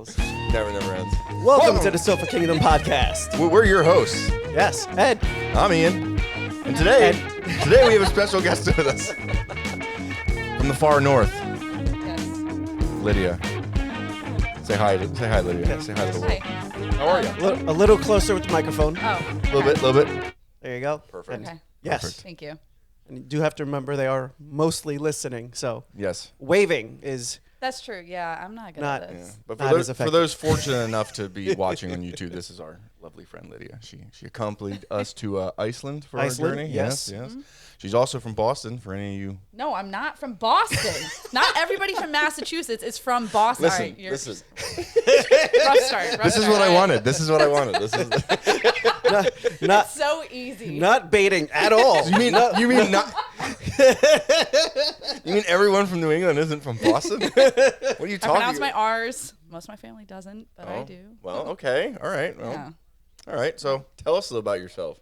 tales. Never ends. Welcome to the Sofa Kingdom podcast. We're your hosts. Yes, Ed. I'm Ian. And today we have a special guest with us. From the far north. Yes. Lydia. Say hi, Lydia. Yeah. Say hi to the Hi. world. How are you? A little closer with the microphone. Oh. A little bit. There you go. Perfect. And Okay. yes. Perfect. Thank you. And you do have to remember they are mostly listening, so Yes. waving is That's true. Yeah, I'm not good Not- at Yeah. this. But Not as for effective. those fortunate enough to be watching on YouTube, this is our lovely friend Lydia. She accompanied us to Iceland for Iceland, our journey. yes. Yes. Mm-hmm. She's also from Boston. For any of you, No, I'm not from Boston. Not everybody from Massachusetts is from Boston. listen. All right, you're This is rough start. this is what I wanted. This is what I wanted. This is. not So easy. not baiting at all. You mean not? You mean everyone from New England isn't from Boston? What are you I talking pronounce my about? R's. Most of my family doesn't, but I Oh, do. Well, okay. All right. Well, Yeah. all right. So tell us a little about yourself.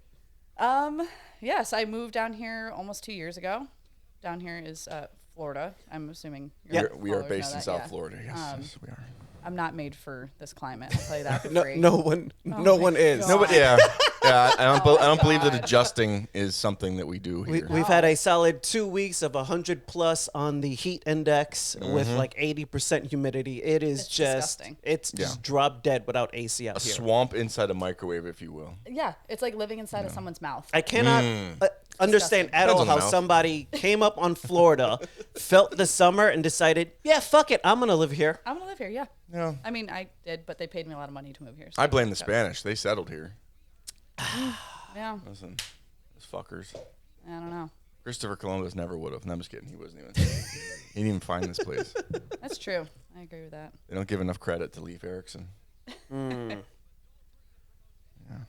Yes, I moved down here almost 2 years ago. Down here is Florida. I'm assuming We are followers based know in that, South yeah. Florida. Yes, we are. I'm not made for this climate. I'll tell you that for No, free. no one Oh no my one is. God. No, but yeah. I don't believe that God. adjusting is something that we do here. We've had a solid 2 weeks of 100 plus on the heat index with like 80% humidity. It is It's just disgusting. it's just drop dead without AC out a here. swamp inside a microwave, if you will. Yeah, it's like living inside of someone's mouth. I cannot understand at Depends all on the how mouth. somebody came up on Florida, felt the summer, and decided, yeah, fuck it, I'm gonna live here. I'm gonna live here. Yeah. Yeah. I mean, I did, but they paid me a lot of money to move here. So I blame the Spanish. They settled here. Yeah, Listen, those fuckers. I don't know. Christopher Columbus never would have. No, I'm just kidding. He wasn't even. He didn't even find this place. That's true. I agree with that. They don't give enough credit to Leif Erikson.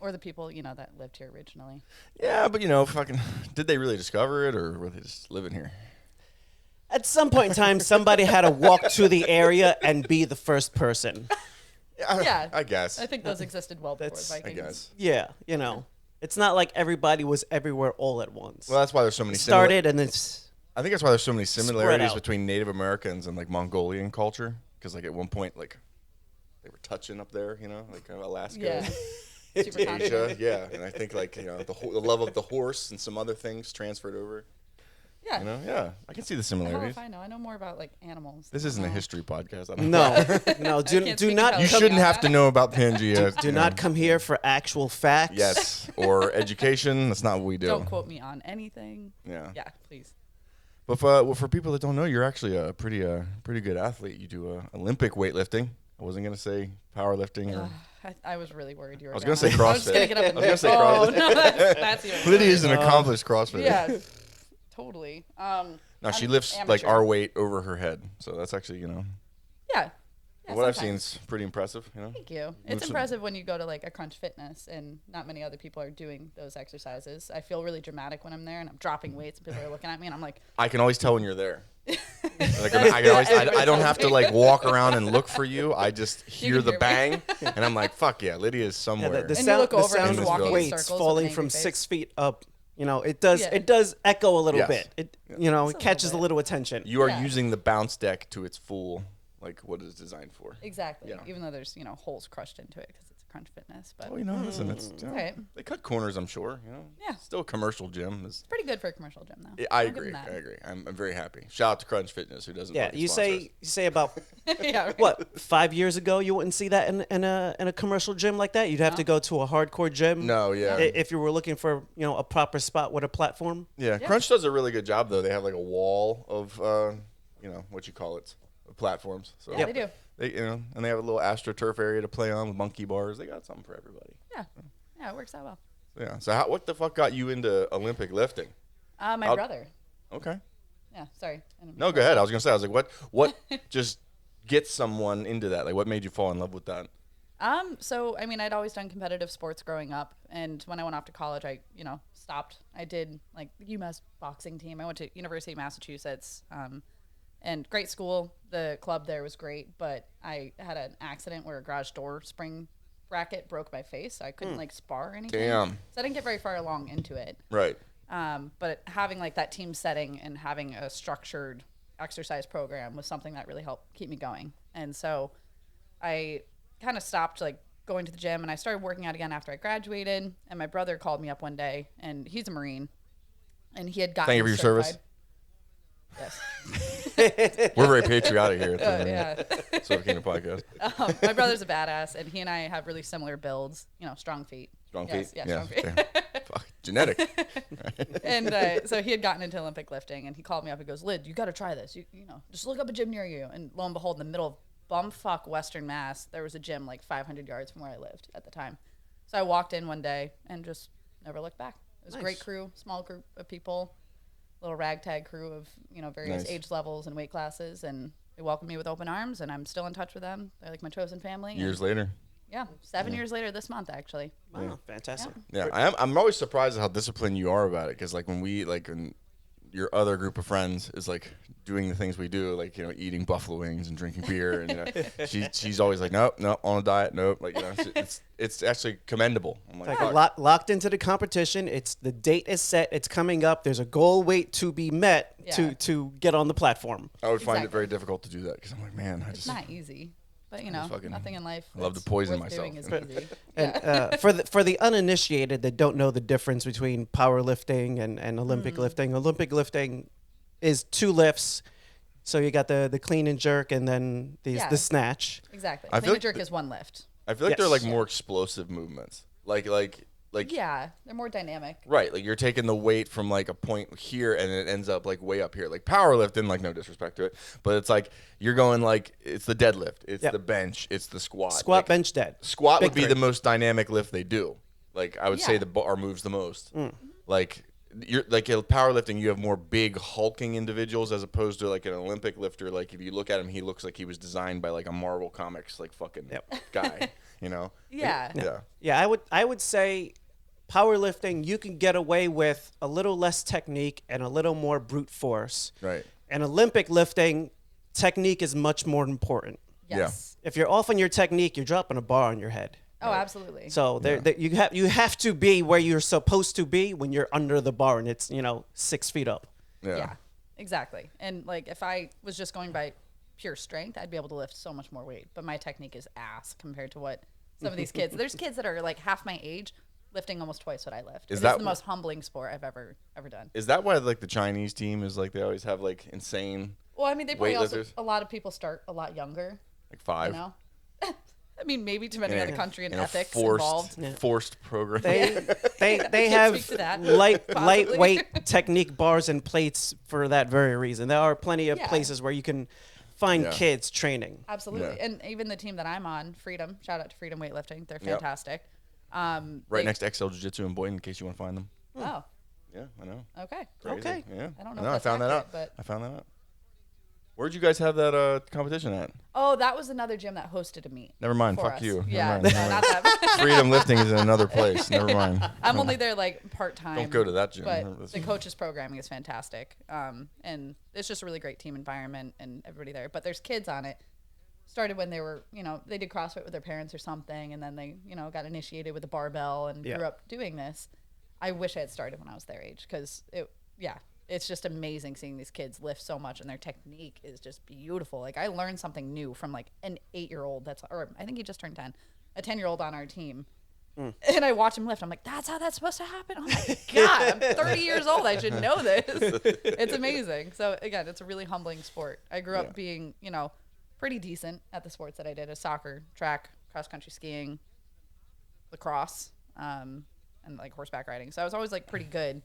Or the people, that lived here originally. Yeah, but fucking, did they really discover it, or were they just living here? At some point in time, somebody had to walk to the area and be the first person. Yeah. I guess. I think those existed well before That's- I Vikings. guess. Yeah, it's not like everybody was everywhere all at once. Well, that's why there's so many. Started and then I think that's why there's so many similarities out. between Native Americans and like Mongolian culture, because like at one point like they were touching up there, like kind of Alaska. Yeah. Super Asia, confident. yeah, and I think like the love of the horse and some other things transferred over. Yeah. Yeah, I can see the Hell similarities. if I know. I know more about like animals. This than isn't a I know. history podcast. I don't know. no, do can't do speak not about You Come shouldn't on. have to know about Pangea. do not come here for actual facts. Yes, or education. That's not what we do. Don't quote me on anything. Yeah. Yeah, please. But for people that don't know, you're actually a pretty good athlete. You do Olympic weightlifting. I wasn't gonna say powerlifting or. I was really worried you were. I was gonna going say on. I was just gonna CrossFit. get up and I was gonna say oh, CrossFit. no, that's even Lydia worse. is an accomplished CrossFitter. Yeah, totally. Now she I'm lifts like amateur. our weight over her head, so that's actually Yeah. what I've seen sometimes. is pretty impressive. Thank you. It's Move some- impressive when you go to like a Crunch Fitness and not many other people are doing those exercises. I feel really dramatic when I'm there and I'm dropping weights and people are looking at me and I'm like, I can always tell when you're there. Like, I don't have to like walk around and look for you. I just hear can the hear me. bang, and I'm like, fuck yeah, Lydia is Yeah, somewhere. the you sound, look the over and sound she's of walking in weights circles with falling an from angry 6 face. feet up. It does Yeah. it does echo a little Yes. bit. It a it little catches a bit. little attention. You are Yeah. using the bounce deck to its full, like what it's designed for. exactly. Yeah. Even though there's, holes crushed into it because it's a Crunch Fitness. But Oh, listen, it's right. they cut corners. I'm sure. Yeah. Still a commercial gym. It's pretty good for a commercial gym, though. I I'll give agree. them I that. agree. I'm very happy. Shout out to Crunch Fitness, who doesn't. Yeah, fucking you sponsor say about yeah, right. what 5 years ago you wouldn't see that in a commercial gym like that. You'd have to go to a hardcore gym. No, yeah. If you were looking for a proper spot with a platform. Yeah, Crunch does a really good job though. They have like a wall of what you call it, platforms. So Yeah, they do. They and they have a little AstroTurf area to play on with monkey bars. They got something for everybody. Yeah, it works out well. Yeah. So what the fuck got you into Olympic lifting? My brother. Okay. Yeah, sorry. I didn't No, go ahead. I was gonna say. I was like, what just gets someone into that? Like, what made you fall in love with that? So I mean, I'd always done competitive sports growing up, and when I went off to college, I stopped. I did like the UMass boxing team. I went to University of Massachusetts, and great school. The club there was great, but I had an accident where a garage door spring bracket broke my face, so I couldn't like spar or anything. Damn. So I didn't get very far along into it. Right. But having like that team setting and having a structured exercise program was something that really helped keep me going. And so I kind of stopped like going to the gym, and I started working out again after I graduated. And my brother called me up one day, and he's a Marine, and he had gotten Thank you for your service. Yes. We're very patriotic here at the Yeah. Sober Kingdom podcast. My brother's a badass, and he and I have really similar builds. You know, strong feet. Strong Yes, feet. yeah, strong feet. Fuck, genetic. And so he had gotten into Olympic lifting, and he called me up and goes, "Lyd, you got to try this. You know, just look up a gym near you." And lo and behold, in the middle of bumfuck Western Mass, there was a gym like 500 yards from where I lived at the time. So I walked in one day and just never looked back. It was a great crew, small group of people, little ragtag crew of, you know, various age levels and weight classes, and they welcomed me with open arms, and I'm still in touch with them. They're like my chosen family. Years later. Yeah, 7 years later this month, actually. Wow, fantastic. Yeah, I'm always surprised at how disciplined you are about it, because like when your other group of friends is like doing the things we do, like, you know, eating buffalo wings and drinking beer, and you know, she's always like, nope, on a diet, nope, like, you know, it's actually commendable. I'm like, locked into the competition. It's the date is set. It's coming up. There's a goal weight to be met to get on the platform. I would find it very difficult to do that, because I'm like, man, it's not easy. But, you know, nothing in life. I love to poison worth myself. doing is easy. And for the uninitiated that don't know the difference between powerlifting and Olympic lifting, Olympic lifting is 2 lifts. So you got the clean and jerk, and then the snatch. Exactly. I Clean feel and jerk is 1 lift. I feel like they're like more explosive movements. Like yeah, they're more dynamic. Right, like you're taking the weight from like a point here and it ends up like way up here. Like powerlifting, like no disrespect to it, but it's like you're going like it's the deadlift, it's the bench, it's the squat. Squat, like, bench, dead. Squat Big would be three. the most dynamic lift they do. Like I would say the bar moves the most. Like you're like in powerlifting, you have more big hulking individuals as opposed to like an Olympic lifter. Like if you look at him, he looks like he was designed by like a Marvel Comics like fucking guy. You know? Yeah. Yeah, I would say powerlifting, you can get away with a little less technique and a little more brute force. Right. And Olympic lifting, technique is much more important. Yes. If you're off on your technique, you're dropping a bar on your head. Oh, absolutely. So you have to be where you're supposed to be when you're under the bar and it's, you know, 6 feet up. Yeah, exactly. And like if I was just going by pure strength, I'd be able to lift so much more weight. But my technique is ass compared to what some of these kids. There's kids that are like half my age lifting almost twice what I lift. It's the most humbling sport I've ever done. Is that why like the Chinese team is like they always have like insane? Well, I mean, they probably also weightlifters? a lot of people start a lot younger. Like 5. You know. I mean, maybe depending on the country and in a ethics involved. forced program. They have speak to that, lightweight technique bars and plates for that very reason. There are plenty of places where you can find kids training. Absolutely. And even the team that I'm on, Freedom, shout out to Freedom Weightlifting. They're fantastic. Right next to XL Jiu-Jitsu in Boynton, in case you want to find them. Oh. Yeah, I know. Okay. Crazy. Okay. Yeah. I don't know. No, if I that's found that out. accurate, but I found that out. Where'd you guys have that competition at? oh, that was another gym that hosted a meet. Never mind. for Fuck us. you. Never Yeah, mind, no, never not mind. that. Freedom Lifting is in another place. Never mind. I'm only there like part time. Don't go to that gym. But the coaches programming is fantastic. And it's just a really great team environment and everybody there. But there's kids on it. Started when they were, you know, they did CrossFit with their parents or something, and then they, you know, got initiated with a barbell and grew up doing this. I wish I had started when I was their age because it's just amazing seeing these kids lift so much, and their technique is just beautiful. Like I learned something new from like an 8-year-old or I think he just turned 10, a 10-year-old on our team. And I watch him lift. I'm like, that's how that's supposed to happen. Oh my God, I'm 30 years old. I should know this. It's amazing. So again, it's a really humbling sport. I grew up being, you know, pretty decent at the sports that I did: soccer, track, cross country skiing, lacrosse, and like horseback riding. So I was always like pretty good.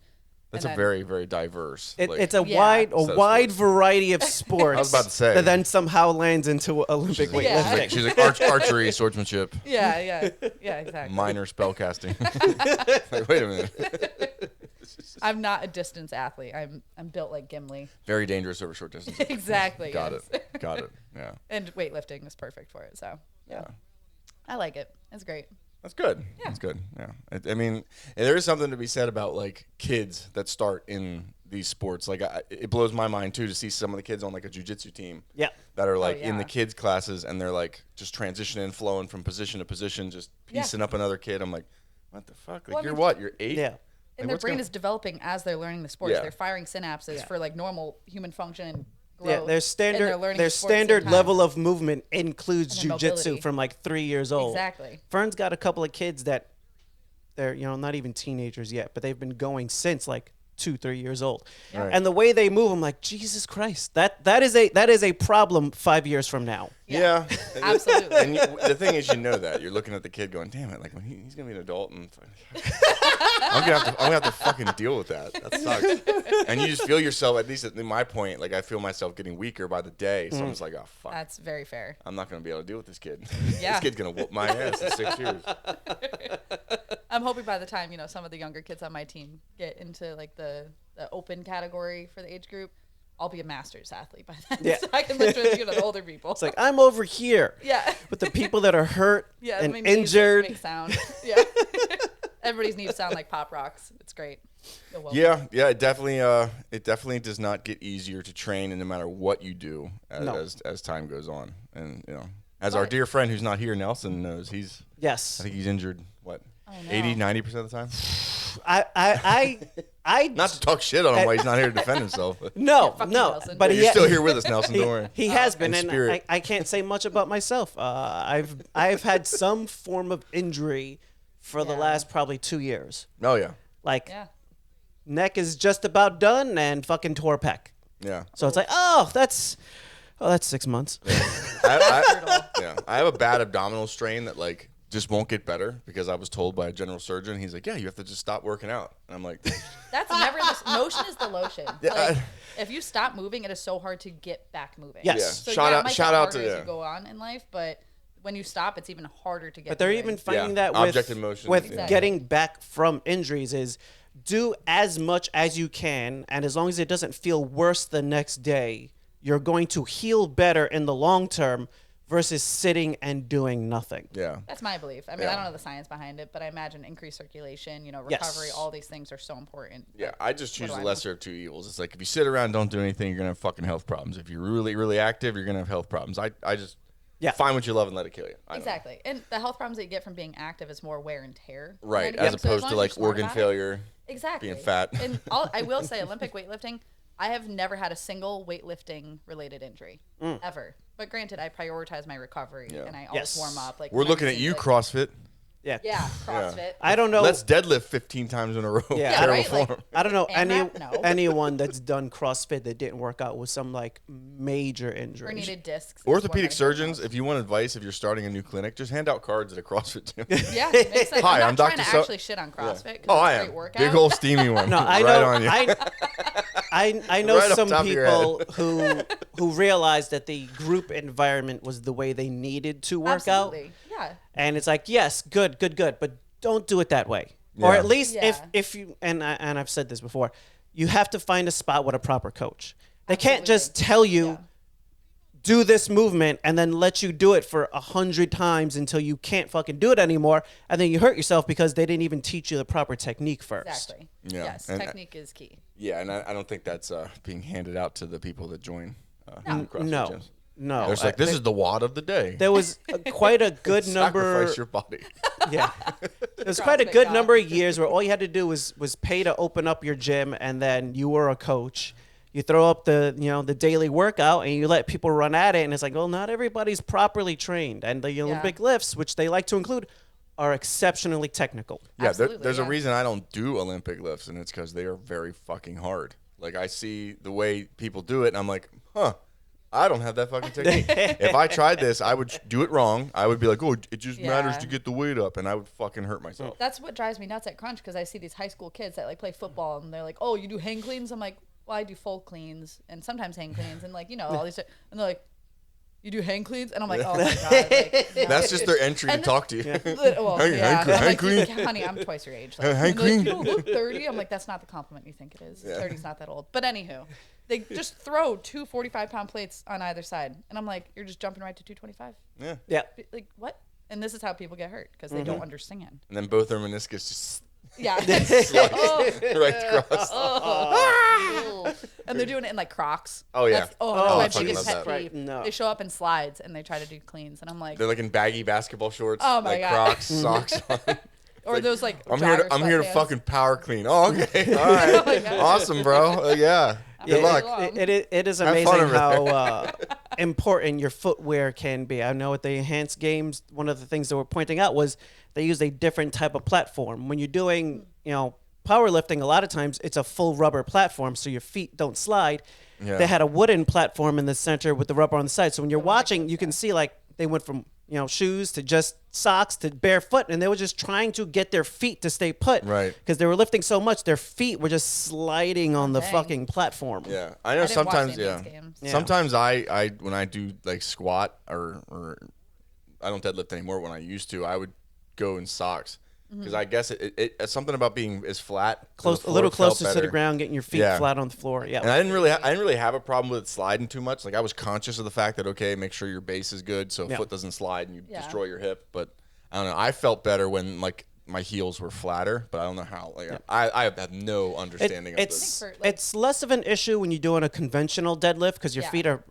That's a very, very diverse. It's a wide variety of sports. I was about to say. That then somehow lands into Olympic weightlifting. She's like archery, swordsmanship. Yeah, exactly. Minor spellcasting. Like, wait a minute. I'm not a distance athlete. I'm built like Gimli. Very dangerous over short distance. Exactly. Got it. Yeah. And weightlifting is perfect for it. So yeah, I like it. It's great. That's good. Yeah. That's good. Yeah. I mean, there is something to be said about like kids that start in these sports. Like it blows my mind too to see some of the kids on like a jiu-jitsu team. Yeah. That are like in the kids classes and they're like just transitioning, flowing from position to position, just piecing up another kid. I'm like, what the fuck? Like you're what? You're 8? Yeah. And their brain is developing as they're learning the sports. They're firing synapses for like normal human function and growth. their and standard they're learning their sports at the same standard time. level of movement includes And their jujitsu mobility. from like 3 years old. Exactly. Fern's got a couple of kids that they're not even teenagers yet, but they've been going since like 2-3 years old. Yeah. Right. And the way they move, I'm like, Jesus Christ, that is a problem 5 years from now. Yeah. Absolutely. And the thing is, that you're looking at the kid going, damn it, like when he's gonna be an adult, and I'm gonna have to fucking deal with that. That sucks. And you just feel yourself, at least at my point, like I feel myself getting weaker by the day. So I'm just like, oh fuck, That's very fair. I'm not gonna be able to deal with this kid. Yeah. This kid's gonna whoop my ass in 6 years. I'm hoping by the time, some of the younger kids on my team get into like the open category for the age group, I'll be a masters athlete by then. Yeah. So I can lift with the older people. It's like, I'm over here yeah. with the people that are hurt Yeah. and my knees injured. Make sound. Yeah. Everybody's knees sound like pop rocks. It's great. You're welcome. Yeah, it definitely does not get easier to train, and no matter what you do as time goes on. And as our But- dear friend who's not here, Nelson, knows, I Yes. think he's injured what, Oh, no. 80-90% of the time. I Not to talk shit on him while he's not here to defend himself. But no, fuck you, no, Nelson. but you're still here with us, Nelson. Don't worry. He has been, In and spirit. I can't say much about myself. I've had some form of injury for the Yeah. last probably 2 years. Oh yeah, Like Yeah. neck is just about done and fucking tore pec. yeah. So it's like, that's 6 months. I have a bad abdominal strain that like just won't get better because I was told by a general surgeon. He's like, yeah, you have to just stop working out. And I'm like, That's never the motion is the lotion. Yeah, Like, if you stop moving, it is so hard to get back moving. Yes. yeah. So Shout it out, might shout get out harder to as yeah. you go on in life, but when you stop, it's even harder to get. But they're moving. even finding Yeah. that with Object in motion, with yeah. getting back from injuries is do as much as you can, and as long as it doesn't feel worse the next day, you're going to heal better in the long term versus sitting and doing nothing. Yeah. That's my belief. I mean, Yeah. I don't know the science behind it, but I imagine increased circulation, recovery, Yes. all these things are so important. Yeah, I just choose do the I lesser of two evils. It's like if you sit around and don't do anything, you're gonna have fucking health problems. If you're really, really active, you're gonna have health problems. I just find what you love and let it kill you. I don't know. Exactly. And the health problems that you get from being active is more wear and tear. Right, Right. as So opposed long to as like you're smart organ about it- failure. Exactly. being fat. And I will say, Olympic weightlifting, I have never had a single weightlifting related injury ever. But granted, I prioritize my recovery and I always Yes. warm up. Like We're when I'm looking at using, you, like- CrossFit. Yeah. Yeah, CrossFit. I don't know. Let's deadlift 15 times in a row. Yeah, Yeah, Terrible right? Like- form. I don't know AMRAP? No. anyone that's done CrossFit that didn't work out with some like major injury. Herniated discs. is Orthopedic one that I hear surgeons, most. if you want advice, if you're starting a new clinic, just hand out cards at a CrossFit gym. Yeah, makes sense. Hi, I'm I'm not trying Dr. to So- actually shit on CrossFit. 'cause Oh, it's I a great am. workout. Big old steamy one. No, I right know. on you. I know Right up some top of your people who realized that the group environment was the way they needed to work out, Absolutely. Yeah. and it's like, yes, good, but don't do it that way. Or Yeah. at least Yeah. if you and I've said this before, you have to find a spot with a proper coach. They can't Absolutely. just tell you. Yeah. Do this movement and then let you do it for 100 times until you can't fucking do it anymore, and then you hurt yourself because they didn't even teach you the proper technique first. Exactly. Yeah. Yes, And- technique is key. Yeah, and I don't think that's being handed out to the people that join CrossFit No, gyms. no. There's like, this is the WOD of the day. There was quite a good number. Sacrifice your body. Yeah, there was quite a CrossFit good God. number of years where all you had to do was pay to open up your gym, and then you were a coach. You throw up the daily workout, and you let people run at it, and it's like, well, not everybody's properly trained, and the Olympic lifts, which they like to include, are exceptionally technical. Yeah, Absolutely, there's a yeah. reason I don't do Olympic lifts, and it's because they are very fucking hard. Like, I see the way people do it, and I'm like, I don't have that fucking technique. If I tried this, I would do it wrong. I would be like, oh, it just matters Yeah. to get the weight up, and I would fucking hurt myself. That's what drives me nuts at Crunch because I see these high school kids that like play football and they're like, "Oh, you do hang cleans?" I'm like, "Well, I do full cleans and sometimes hang cleans and like all these." And they're like, "You do hang cleans?" And I'm like, "Oh my god!" Like, no. That's just their entry to And talk to you. Well, Hang- yeah. hang I'm like, clean. honey, I'm twice your age. Like, Hang and they're clean. like, you don't look 30. I'm like, that's not the compliment you think it is. 30's not that old. But anywho, they just throw two 45-pound plates on either side. And I'm like, you're just jumping right to 225? Yeah. Yeah, Like, what? And this is how people get hurt because they don't understand. And then both their meniscus just Yeah. right across. And they're doing it in like Crocs. Oh, yeah. That's Oh, my I fucking biggest love pet that. peeve. No. They show up in slides and they try to do cleans. And I'm like, They're like in baggy basketball shorts. Oh, my like God. Crocs, socks on. or those like, I'm here to jogger fucking sweatpants. power clean. Oh, okay. All right. Oh my God. Awesome, bro. Yeah. I'm Good luck. It is Have fun amazing over how important your footwear can be. I know at the enhanced games, one of the things they were pointing out was they use a different type of platform. When you're doing, powerlifting, a lot of times it's a full rubber platform, so your feet don't slide. Yeah. They had a wooden platform in the center with the rubber on the side. So when you're watching, you can see like they went from shoes to just socks to barefoot, and they were just trying to get their feet to stay put. Right. Because they were lifting so much, their feet were just sliding on the dang. fucking platform. Yeah, I know. I didn't watch Sometimes, the yeah. Indians games. Yeah. Sometimes I when I do like squat or I don't deadlift anymore. When I used to, I would go in socks because I guess it's something about being as flat, A little closer to the ground, getting your feet flat on the floor. Yeah. And I didn't really have a problem with it sliding too much. Like I was conscious of the fact that okay, make sure your base is good so foot doesn't slide and you destroy your hip. But I don't know. I felt better when like my heels were flatter, but I don't know how. Like I have no understanding of this. It's less of an issue when you're doing a conventional deadlift because your feet are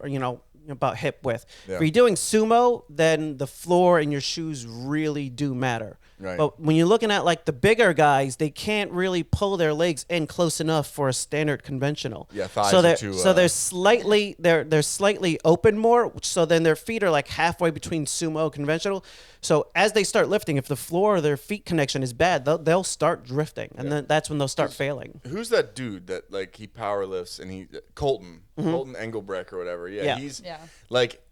about hip width. Yeah. If you're doing sumo, then the floor and your shoes really do matter. Right. But when you're looking at like the bigger guys, they can't really pull their legs in close enough for a standard conventional. Yeah, thighs so are they're too, so they're slightly open more. So then their feet are like halfway between sumo conventional. So as they start lifting, if the floor or their feet connection is bad, they'll start drifting, and then that's when they'll start failing. Who's that dude that like he power lifts and Colton Engelbrecht or whatever? Yeah, he's like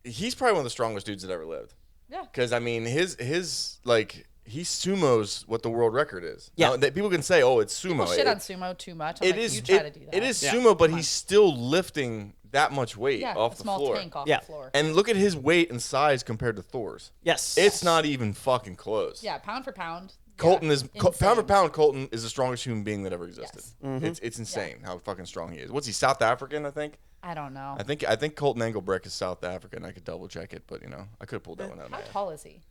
he's probably one of the strongest dudes that ever lived. Yeah. Because I mean his like he sumos what the world record is. Yeah. Now, people can say, "Oh, it's sumo." People shit on sumo too much. I'm You try to do that. It is sumo, but he's still lifting that much weight off a the small floor. tank off the floor. And look at his weight and size compared to Thor's. Yes. It's not even fucking close. Yeah, pound for pound. Colton is insane. pound for pound. Colton is the strongest human being that ever existed. Yes. It's insane how fucking strong he is. What's he? South African, I think. I don't know. I think Colton Engelbrecht is South African. I could double check it, but I could have pulled that one out. How tall is he?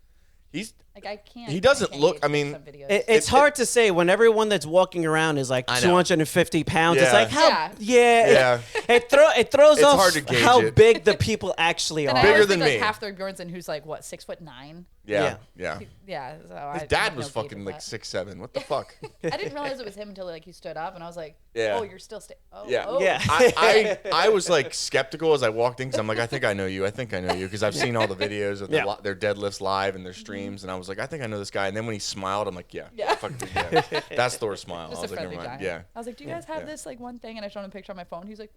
He's Like I can't. He doesn't can't look- gauge I mean, some videos. It's hard to say when everyone that's walking around is like I know. 250 pounds. It's Yeah. like how Yeah. it throws It's off hard to gauge how it. big the people actually and are. I Bigger always than think, me. Like Halfthor Bjornsson, who's like what 6'9". yeah. Yeah. So His dad was fucking like 6'7". What the fuck? I didn't realize it was him until like he stood up, and I was like, Yeah. "Oh, you're still oh, Yeah. oh. Yeah. I was like skeptical as I walked in because I'm like, I think I know you because I've seen all the videos of their deadlifts live and their streams, and I was like, I think I know this guy. And then when he smiled, I'm like, yeah. That's Thor's smile. Just I was a like, never friendly mind. guy. Yeah. I was like, "Do you guys have this like one thing?" And I showed him a picture on my phone. He's like,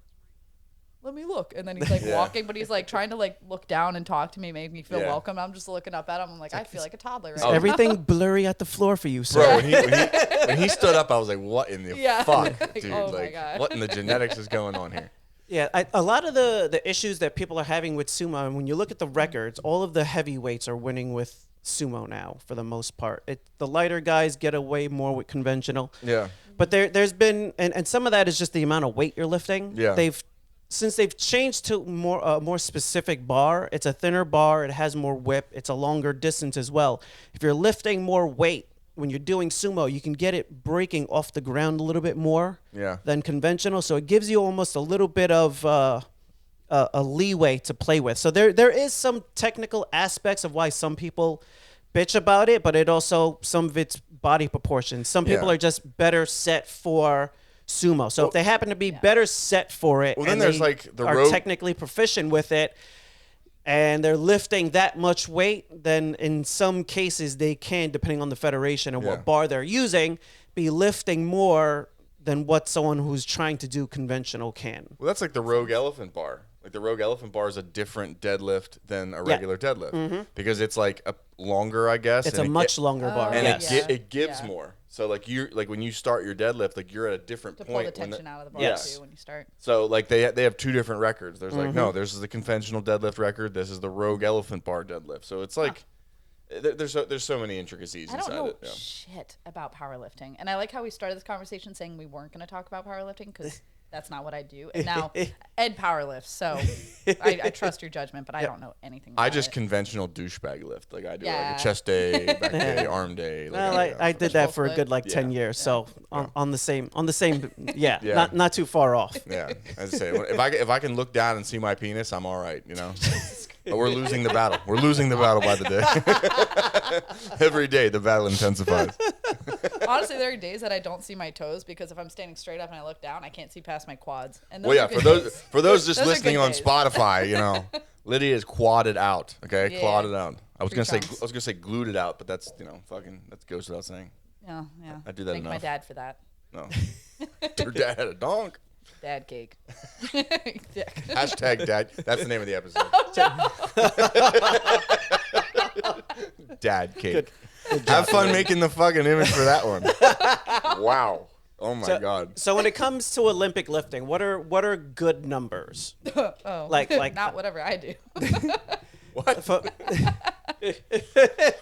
"Let me look." And then he's like walking, but he's like trying to like look down and talk to me, make me feel welcome. I'm just looking up at him. I'm like, I feel like a toddler right now. Everything blurry at the floor for you, sir. Bro, when he stood up, I was like, what in the fuck, Like, dude? oh my Like, God. what in the genetics is going on here? Yeah, a lot of the issues that people are having with sumo, and when you look at the records, all of the heavyweights are winning with sumo now for the most part. The lighter guys get away more with conventional. Yeah. But there's been, and some of that is just the amount of weight you're lifting. Yeah. Since they've changed to more specific bar, it's a thinner bar, it has more whip, it's a longer distance as well. If you're lifting more weight, when you're doing sumo, you can get it breaking off the ground a little bit more than conventional. So it gives you almost a little bit of a leeway to play with. So there is some technical aspects of why some people bitch about it, but it also, some of it's body proportions. Some people are just better set for sumo. So if they happen to be better set for it, Well, then and there's they like the are technically proficient with it, and they're lifting that much weight, then in some cases they can, depending on the federation and what bar they're using, be lifting more than what someone who's trying to do conventional can. Well, that's like the Rogue Elephant bar. Like the Rogue Elephant bar is a different deadlift than a regular deadlift because it's like a longer, I guess. It's a much longer bar, and yes. it gives more. So like when you start your deadlift, like you're at a different To point. pull the tension out of the bar too when you start. So like they have two different records. There's like no, this is the conventional deadlift record. This is the Rogue Elephant bar deadlift. So it's like there's so many intricacies I inside don't know it. Yeah. shit about powerlifting, and I like how we started this conversation saying we weren't going to talk about powerlifting because that's not what I do. And now Ed powerlifts, so I trust your judgment, but I don't know anything about I just it. conventional douchebag lift. Like I do like Yeah. a chest day, back day, arm day. Well, Like, I did that for a Push-pull good like 10 years, so on the same, Yeah. not too far off. yeah, as I say, if I can look down and see my penis, I'm all right. You know. But we're losing the battle. We're losing the battle by the day. Every day, the battle intensifies. Honestly, there are days that I don't see my toes because if I'm standing straight up and I look down, I can't see past my quads. And Well, yeah, are good for those just Those are listening good on days. Spotify, you know, Lydia is quadded out. Okay, Yeah. clawed it out. I was Three gonna chunks. say glued it out, but that's that goes without saying. Yeah, yeah. I do that Thank my enough. dad for that. No, your dad had a donk. Dad cake. Hashtag dad. That's the name of the episode. Dad cake. Good Have job, fun man. making the fucking image for that one. Wow. Oh my god. So when it comes to Olympic lifting, what are good numbers? Oh, Like not whatever I do. What? For-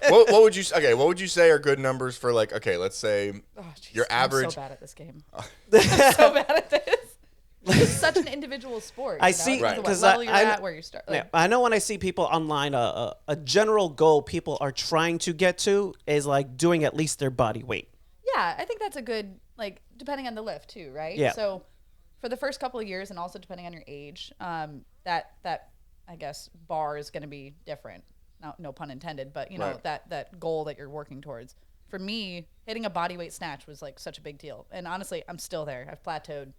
What would you What would you say are good numbers for let's say Oh, jeez, your average. I'm so bad at this game. I'm so bad at this. It's such an individual sport. I you know? see, It's what 'cause level you're I- at, where you start. Yeah, I know when I see people online, a general goal people are trying to get to is like doing at least their body weight. Yeah, I think that's a good, depending on the lift too, right? Yeah. So for the first couple of years and also depending on your age, that I guess bar is going to be different. No pun intended, but you know, Right. that goal that you're working towards. For me, hitting a body weight snatch was like such a big deal. And honestly, I'm still there. I've plateaued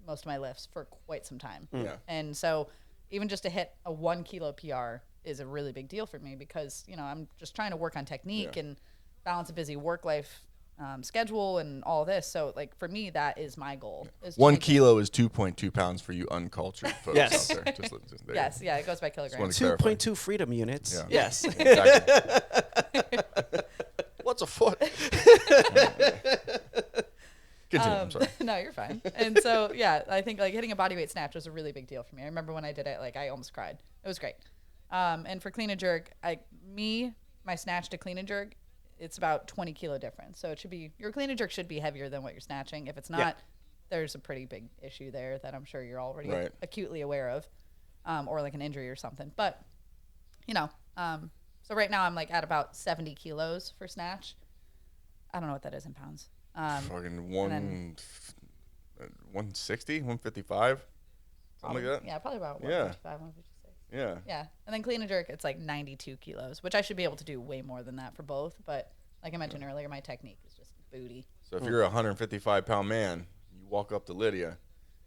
most of my lifts for quite some time. Yeah. And so even just to hit a 1 kilo PR is a really big deal for me because, you know, I'm just trying to work on technique Yeah. and balance a busy work life schedule and all this. So for me, that is my goal. Is to 1 make it- kilo is 2.2 pounds for you uncultured folks Yes. out there. Just there you Yes, yeah, it goes by wanna kilograms. clarify. 2.2 freedom units. Yeah. Yes. go. Exactly. What's a foot? Continue. I'm sorry. No, you're fine. And so, yeah, I think hitting a body weight snatch was a really big deal for me. I remember when I did it, I almost cried. It was great. And for clean and jerk, my snatch to clean and jerk, it's about 20 kilo difference. So it should be, your clean and jerk should be heavier than what you're snatching. If it's not, Yeah. there's a pretty big issue there that I'm sure you're already Right. acutely aware of, or like an injury or something. But, you know, so right now I'm at about 70 kilos for snatch. I don't know what that is in pounds. Fucking 160, 155, something like that. Yeah, probably about Yeah. 155, 156. Yeah. Yeah. And then clean and jerk, it's 92 kilos, which I should be able to do way more than that for both. But like I mentioned earlier, my technique is just booty. So if you're a 155-pound man, you walk up to Lydia,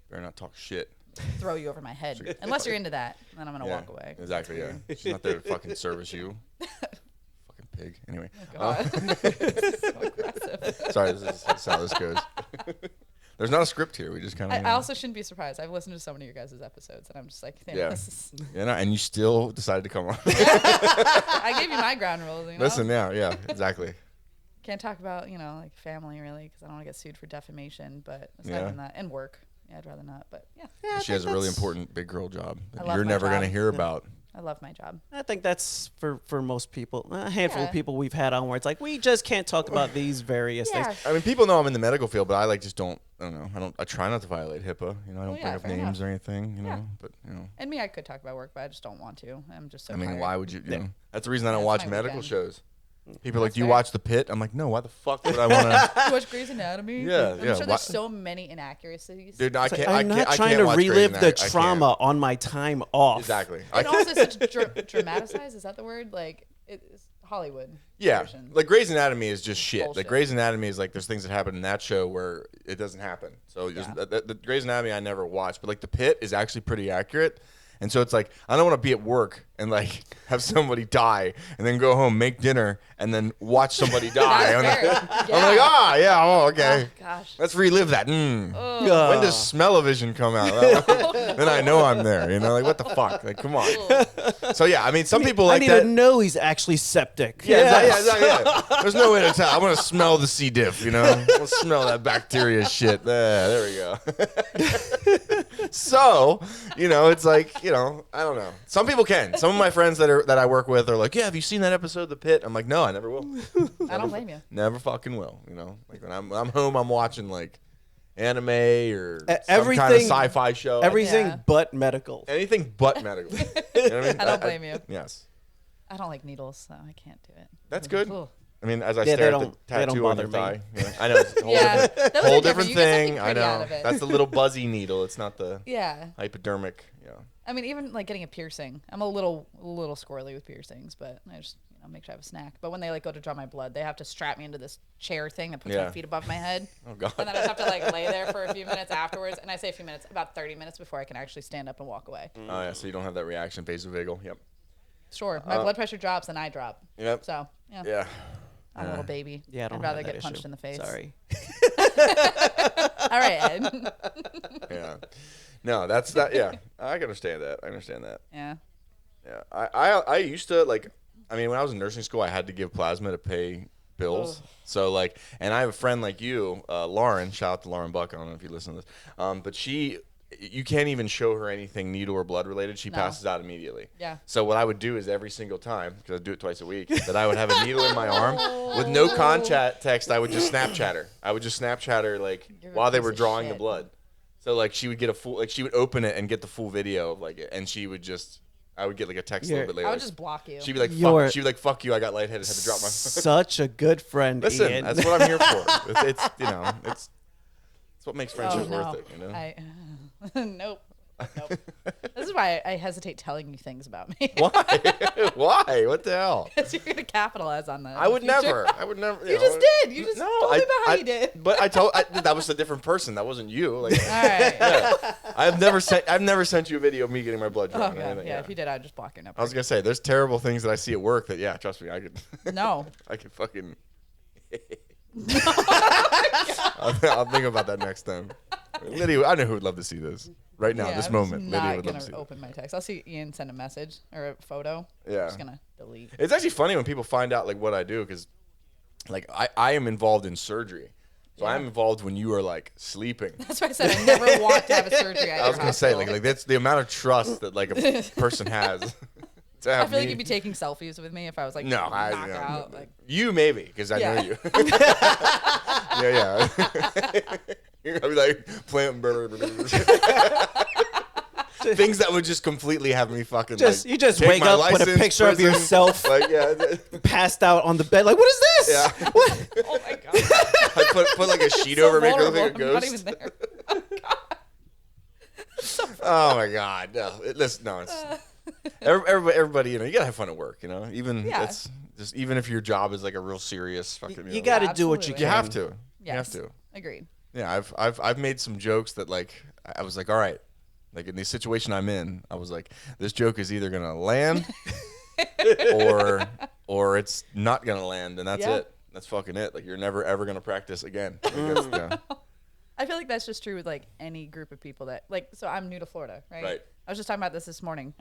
better not talk shit. Throw you over my head. Unless you're into that, then I'm going to Yeah, walk away. exactly. Yeah. She's not there to fucking service you. Fucking pig. Anyway. God. So aggressive. Sorry, this is how this goes. There's not a script here. We just kind of. I also shouldn't be surprised. I've listened to so many of your guys' episodes, and I'm just damn, Yeah. this is... And you still decided to come on. I gave you my ground rules, you know? Listen, yeah, exactly. Can't talk about, family, really, because I don't want to get sued for defamation. But aside Yeah. from that, and work, I'd rather not. But, yeah. She has a really important big girl job that I love you're my never going to job. hear about. I love my job. I think that's for most people, a handful of Yeah. people we've had on where it's like, we just can't talk about these various Yeah. things. I mean, people know I'm in the medical field, but I just don't. I don't know. I try not to violate HIPAA. I don't yeah, bring up fair names enough. or anything. Yeah. But And me, I could talk about work, but I just don't want to. I'm just so I mean, tired. why would you? Yeah. That's the reason I don't That's watch my medical weekend. shows. People are like, That's do you fair. watch The Pit? I'm like, no. Why the fuck would I want to? You watch Grey's Anatomy? Yeah, I'm yeah, sure why- there's so many inaccuracies. Dude, I It's like, can't. I'm I not can't. I trying can't to watch Grey's relive the Anatomy. I can't. trauma on my time off. Exactly. And also such dramatized, is that the word? It's Hollywood. Yeah, version. like Grey's Anatomy is just shit. Bullshit. Like Grey's Anatomy is there's things that happen in that show where it doesn't happen. So just, Yeah. the Grey's Anatomy I never watched, but The Pit is actually pretty accurate. And so it's I don't want to be at work and have somebody die and then go home, make dinner, and then watch somebody die. That's fair. I'm like, yeah, okay. Oh, gosh. Let's relive that. When does Smell-O-Vision come out? Then I know I'm there. What the fuck? Come on. So yeah, I mean, some people I like need that. to know he's actually septic. Yeah. There's no way to tell. I want to smell the C. diff, We'll smell that bacteria shit. There we go. So, it's I don't know. Some people can. Some of my friends that I work with are like, yeah, have you seen that episode of The Pit? I'm like, no, I never will. I don't blame you. Never fucking will. When I'm home, I'm watching anime or some kind of everything- sci-fi show. Everything Yeah. but medical. Anything but medical. You know what I mean? I don't blame you. Yes. I don't like needles, so I can't do it. That's good. Ugh. I mean, as I Yeah, stare they at the don't- they don't tattoo on bother your me. thigh, I know it's a whole Yeah, different, those are whole different. different You get something thing. I pretty know out of it. that's the little buzzy needle. It's not the Yeah. hypodermic. Yeah. I mean, even like getting a piercing, I'm a little squirrely with piercings, but I just make sure I have a snack. But when they like go to draw my blood, they have to strap me into this chair thing that puts my feet above my head. Oh god. And then I just have to like lay there for a few minutes afterwards. And I say a few minutes, about 30 minutes before I can actually stand up and walk away. Oh yeah, so you don't have that reaction vasovagal. Yep. Sure, my blood pressure drops and I drop. Yep. So yeah. Yeah. I'm a little baby. Yeah, I don't I'd rather have that get punched issue. in the face. Sorry. All right, Ed. Yeah. No, that's that. Yeah, I can understand that. I understand that. Yeah. Yeah. I used to like. I mean, when I was in nursing school, I had to give plasma to pay bills. So like, and I have a friend like you, Lauren. Shout out to Lauren Buck. I don't know if you listen to this, but you can't even show her anything needle or blood related. She passes out immediately. Yeah. So what I would do is every single time, because I do it twice a week, that I would have a needle in my arm with no context. I would just Snapchat her. I would just Snapchat her like while they were drawing the blood. So like she would get a full, like she would open it and get the full video of like it, and she would just. I would get like a text a little bit later. I would just block you. She'd be like, "Fuck." She'd be like, "Fuck you." I got lightheaded. Had to drop my. Such a good friend. Listen, Ian. that's what I'm here for. It's it's what makes friendship no. worth it. You know. Nope. This is why I hesitate telling you things about me. Why? Why? What the hell? Because you're gonna capitalize on that. I would never. I would never. You just did. You just told me about how you did. But that was a different person. That wasn't you. Like, all right. Yeah. I've never sent you a video of me getting my blood drawn. Oh, yeah. If you did, I'd just block your number. I was gonna say, there's terrible things that I see at work that, yeah, trust me, I could. No. I could fucking. I'll think about that next time. Lydia, I know who would love to see this right now, this moment. Lydia would love to see. I'm not gonna open my text. I'll see Ian send a message or a photo. Yeah. I'm just gonna delete. It's actually funny when people find out like what I do, because like I am involved in surgery. So I'm involved when you are like sleeping. That's why I said I never want to have a surgery. I was gonna say like that's the amount of trust that like a person has. I feel like you'd be taking selfies with me if I was like knocked out. No. Like You maybe, because I know you. yeah. You're gonna be like playing things that would just completely have me fucking. You just wake up with a picture of yourself passed out on the bed. Like, what is this? Yeah. What? Oh my god. I put like a sheet over me, look like a I'm not ghost. even there. Oh god. Oh my god, no! Listen, no, it's everybody. You know, you gotta have fun at work. You know, even it's just even if your job is like a real serious fucking. You got to do what you can. You have to. Yes. You have to. Agreed. Yeah, I've made some jokes that like I was like, all right, like in the situation I'm in, I was like, this joke is either gonna land or it's not gonna land, and that's it. That's fucking it. Like you're never ever gonna practice again. Like, I feel like that's just true with like any group of people that like. So I'm new to Florida, right? Right. I was just talking about this morning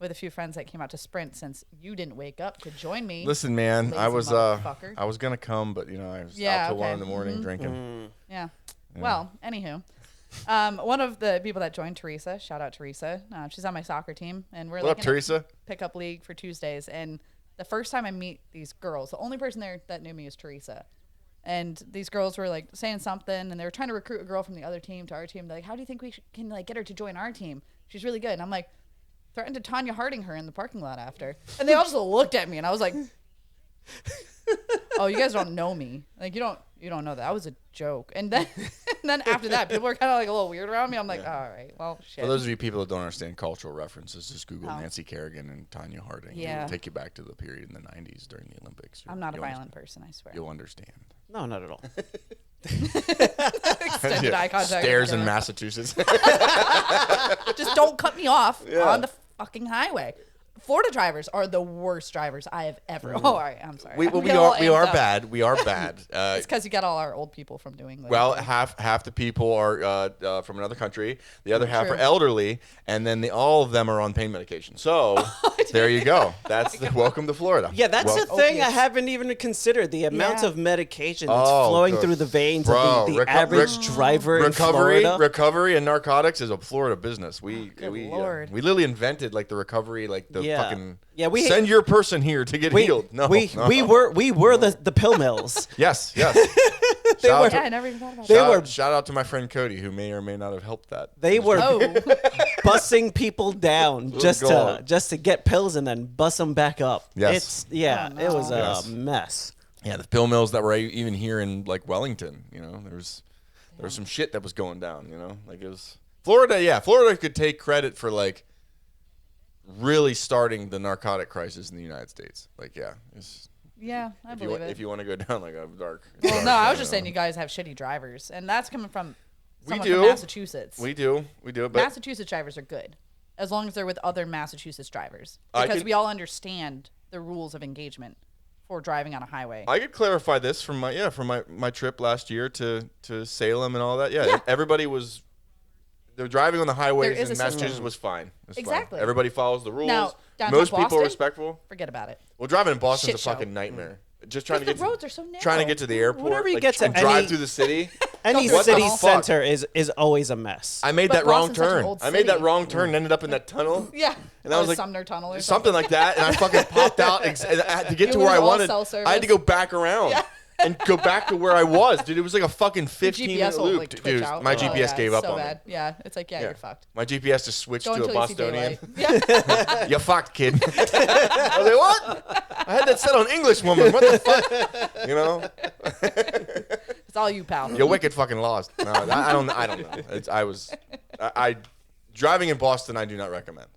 with a few friends that came out to sprint since you didn't wake up to join me. Listen, man, lazy I was motherfucker. I was gonna come, but you know I was out till 1 in the morning drinking. Yeah. Well, anywho, one of the people that joined, Teresa, shout out Teresa. She's on my soccer team, and we're What up, in a Teresa? pickup league for Tuesdays. And the first time I meet these girls, the only person there that knew me is Teresa. And these girls were like saying something, and they were trying to recruit a girl from the other team to our team. They're like, "How do you think we can like get her to join our team? She's really good." And I'm like, threatened to Tanya Harding her in the parking lot after, and they all just looked at me, and I was like, "Oh, you guys don't know me. Like you don't know that was a joke." And then after that, people were kind of like a little weird around me. I'm like, "All right, well, shit." For those of you people that don't understand cultural references, just Google Nancy Kerrigan and Tanya Harding. Yeah. It'll take you back to the period in the 90s during the Olympics. I'm not a violent person, I swear. You'll understand. No, not at all. Extended eye contact. Stairs in Massachusetts. Just don't cut me off on the fucking highway. Florida drivers are the worst drivers I have ever. Oh, all right. I'm sorry. we are bad. We are bad. It's because you got all our old people from doing. Well, half the people are from another country. The other half are elderly, and then all of them are on pain medication. So there you go. That's welcome to Florida. Yeah, that's the thing I haven't even considered. The amount of medication that's flowing through the veins of the average driver in Florida. Recovery and narcotics is a Florida business. We Lord. we literally invented like the recovery, like the fucking we send your person here to get healed. No, we were the pill mills. Yes. I never even thought about that. Shout out to my friend Cody, who may or may not have helped that. They were bussing people down just to get pills and then bus them back up. Yes. It was a mess. Yeah, the pill mills that were even here in like Wellington, you know, there was some shit that was going down, you know, like it was Florida. Yeah, Florida could take credit for like really starting the narcotic crisis in the United States. Like, yeah. Yeah, I believe it. If you want to go down like a dark. Well, no, I was just saying you guys have shitty drivers, and that's coming from someone do. from Massachusetts. We do. But Massachusetts drivers are good, as long as they're with other Massachusetts drivers, because we all understand the rules of engagement for driving on a highway. I could clarify this from my trip last year to Salem and all that. Yeah. Everybody was. They're driving on the highways in Massachusetts was fine. Exactly. Fine. Everybody follows the rules. Now, downtown Most people Boston, are respectful. Forget about it. Well, driving in Boston's a Shit show. fucking nightmare. Just trying to get the roads are so narrow. Trying to get to the airport. Whenever you like, get to drive any- through the city. Any What the city fuck? center is always a mess. I made But that wrong Boston's such an turn. old I made that city. wrong turn and ended up in that tunnel. Yeah. And I was like, Sumner Tunnel or something like that. And I fucking popped out. And I had to get to You where I were all wanted. cell I had to service. go back around. Yeah. And go back to where I was, dude. It was like a fucking 15-minute GPS will loop, like twitch dude. out. My Oh, GPS yeah, gave it's up so on bad. me. Yeah, it's like you're fucked. My GPS just switched Go to a until you see Bostonian. daylight. Yeah. You fucked, kid. I was like, what? I had that set on English, woman. What the fuck? You know? It's all you, pal. You're wicked fucking lost. No, I don't know. I driving in Boston, I do not recommend.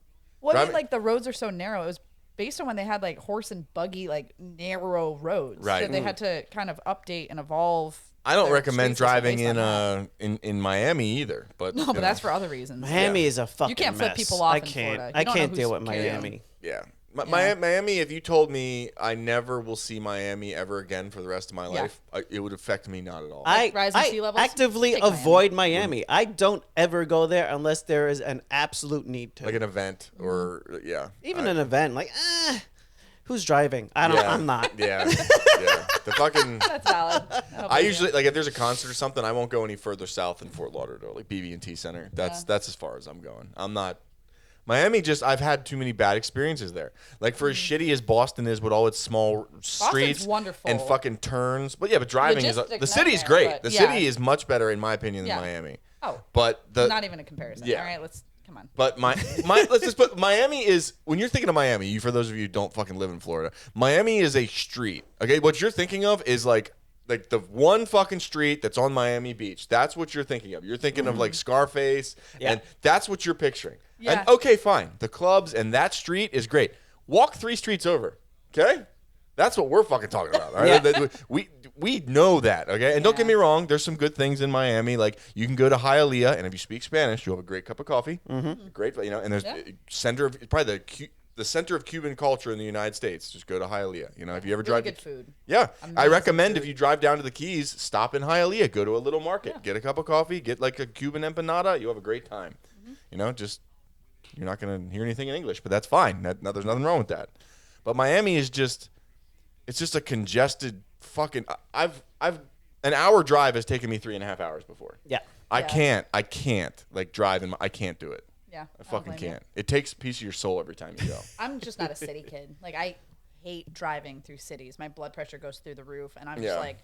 Well, I mean, driving- like the roads are so narrow. It was based on when they had like horse and buggy, like narrow roads. Right. So they had to kind of update and evolve. I don't their recommend street system driving based on that. in Miami either. But No, you but know. that's for other reasons. Miami is a fucking You can't flip mess. people off I in can't. Florida. You I don't know can't deal who's with carrying. Miami. Yeah. Yeah. Miami, if you told me I never will see Miami ever again for the rest of my Yeah. life, it would affect me not at all. Like rising sea levels? actively Take Miami. avoid Miami. I don't ever go there unless there is an absolute need to. Like an event or, yeah. Even an event, like, who's driving? I don't. Yeah. I'm not. Yeah. Yeah. The fucking... That's valid. I usually, like, if there's a concert or something, I won't go any further south than Fort Lauderdale, like BB&T Center. That's as far as I'm going. I'm not... Miami, I've had too many bad experiences there. Like, for as shitty as Boston is with all its small streets wonderful. and fucking turns. But, yeah, but driving Logistic the city's nightmare, great. but The yeah. city is much better, in my opinion, than Yeah. Miami. Oh, But not even a comparison. Yeah. All right, come on. But let's just put Miami is, when you're thinking of Miami, for those of you who don't fucking live in Florida, Miami is a street. Okay, what you're thinking of is like the one fucking street that's on Miami Beach. That's what you're thinking of. You're thinking of like Scarface, Yeah. and that's what you're picturing. Yeah. And okay, fine. The clubs and that street is great. Walk 3 streets over. Okay, that's what we're fucking talking about. All right? Yeah. We know that. Okay, and don't get me wrong. There's some good things in Miami. Like, you can go to Hialeah, and if you speak Spanish, you'll have a great cup of coffee. Mm-hmm. Great, and there's probably the center of Cuban culture in the United States. Just go to Hialeah. If you ever Really drive good food. Yeah, I Amazing recommend food. if you drive down to the Keys, stop in Hialeah, go to a little market, get a cup of coffee, get like a Cuban empanada. You'll have a great time. Just you're not gonna hear anything in English, but that's fine. There's nothing wrong with that. But Miami is it's just a congested fucking. I've an hour drive has taken me 3.5 hours before. Yeah. I can't like drive I can't do it. Yeah. I fucking don't blame you. can't. It takes a piece of your soul every time you go. I'm just not a city kid. Like, I hate driving through cities. My blood pressure goes through the roof, and I'm just like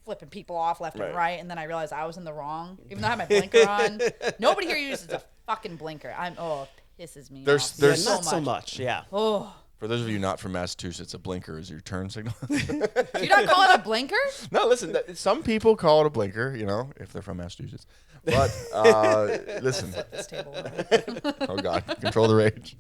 flipping people off left Right. and right. And then I realized I was in the wrong, even though I had my blinker on. Nobody here uses a fucking blinker. It pisses me There's- off. there's- Not so much. Yeah. Oh, For those of you not from Massachusetts, a blinker is your turn signal. do you not call it a blinker? No, listen. Some people call it a blinker, if they're from Massachusetts. But listen. This table. Oh God, control the rage.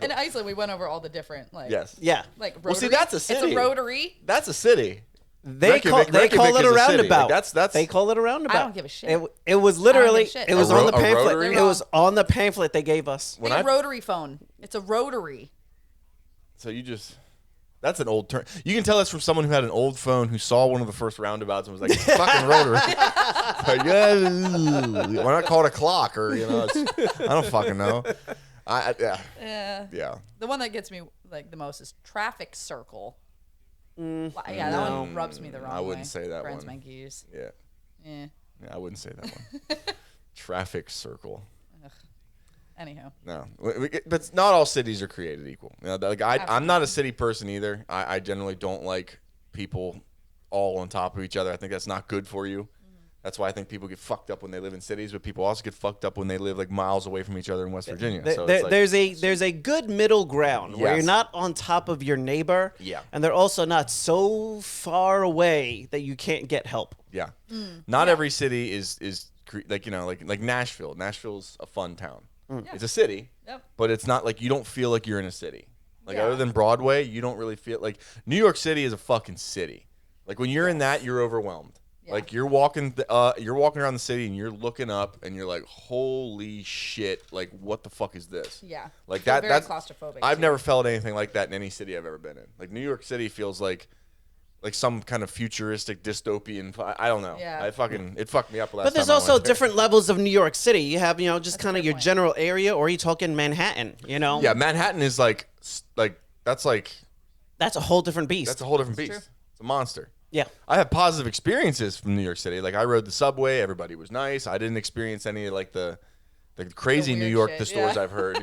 In Iceland, we went over all the different Yes. Yeah. like rotary. Well, see, that's a It's city. a rotary. That's a city. They call it a is a city. roundabout. Like, that's They call it a roundabout. I don't give a shit. It was literally. give a shit. It was A on the ro- a pamphlet. rotary? It was on the pamphlet they gave us. When Like a I- rotary phone. It's a rotary. So that's an old term. You can tell that's from someone who had an old phone who saw one of the first roundabouts and was like, it's fucking rotary. It's like, why not call it a clock or I don't fucking know. Yeah. The one that gets me like the most is traffic circle. Mm, Yeah, that one rubs me the wrong way. I wouldn't say that Friends one. my geese. Yeah. Yeah. Yeah, I wouldn't say that one. Traffic circle. Anyhow. No, but not all cities are created equal. I'm not a city person either. I generally don't like people all on top of each other. I think that's not good for you. Mm-hmm. That's why I think people get fucked up when they live in cities, but people also get fucked up when they live like miles away from each other in West Virginia. So it's like, there's a good middle ground where Yes. you're not on top of your neighbor. Yeah. And they're also not so far away that you can't get help. not every city is like Nashville. Nashville's a fun town. It's a city, but it's not like you don't feel like you're in a city. Like other than Broadway, you don't really feel like New York City is a fucking city. Like when you're in that, you're overwhelmed. Yeah. Like you're walking around the city and you're looking up and you're like, holy shit! Like what the fuck is this? Yeah, like that. Very that's claustrophobic. I've never felt anything like that in any city I've ever been in. Like New York City feels like some kind of futuristic dystopian. I don't know. Yeah. It fucked me up last time. But there's also different levels of New York City. You have just kind of your general area, or are you talking Manhattan? Yeah, Manhattan is like that's a whole different beast. That's a whole different beast. It's a monster. Yeah. I have positive experiences from New York City. Like I rode the subway, everybody was nice. I didn't experience any like the crazy New York stories I've heard,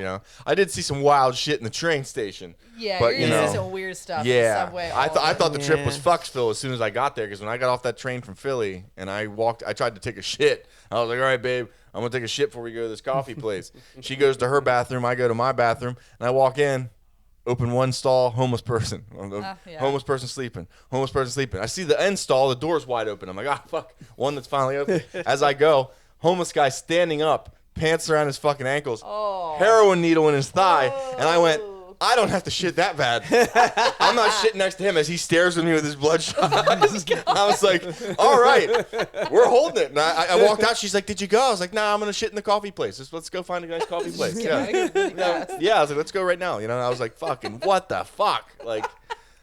I did see some wild shit in the train station. Yeah, but you're gonna see some weird stuff in the subway. I thought the trip was Fucksville as soon as I got there, because when I got off that train from Philly and I tried to take a shit. I was like, all right, babe, I'm gonna take a shit before we go to this coffee place. She goes to her bathroom, I go to my bathroom, and I walk in. Open one stall, homeless person. Homeless person sleeping. Homeless person sleeping. I see the end stall, the door's wide open. I'm like, fuck. One that's finally open. As I go, homeless guy standing up, pants around his fucking ankles, heroin needle in his thigh. And I went, I don't have to shit that bad. I'm not shitting next to him as he stares at me with his bloodshot eyes. I was like, all right, we're holding it. And I walked out. She's like, did you go? I was like, nah, I'm going to shit in the coffee place. Let's go find a nice coffee place. Yeah, I was like, let's go right now. I was like, fucking, what the fuck? Like,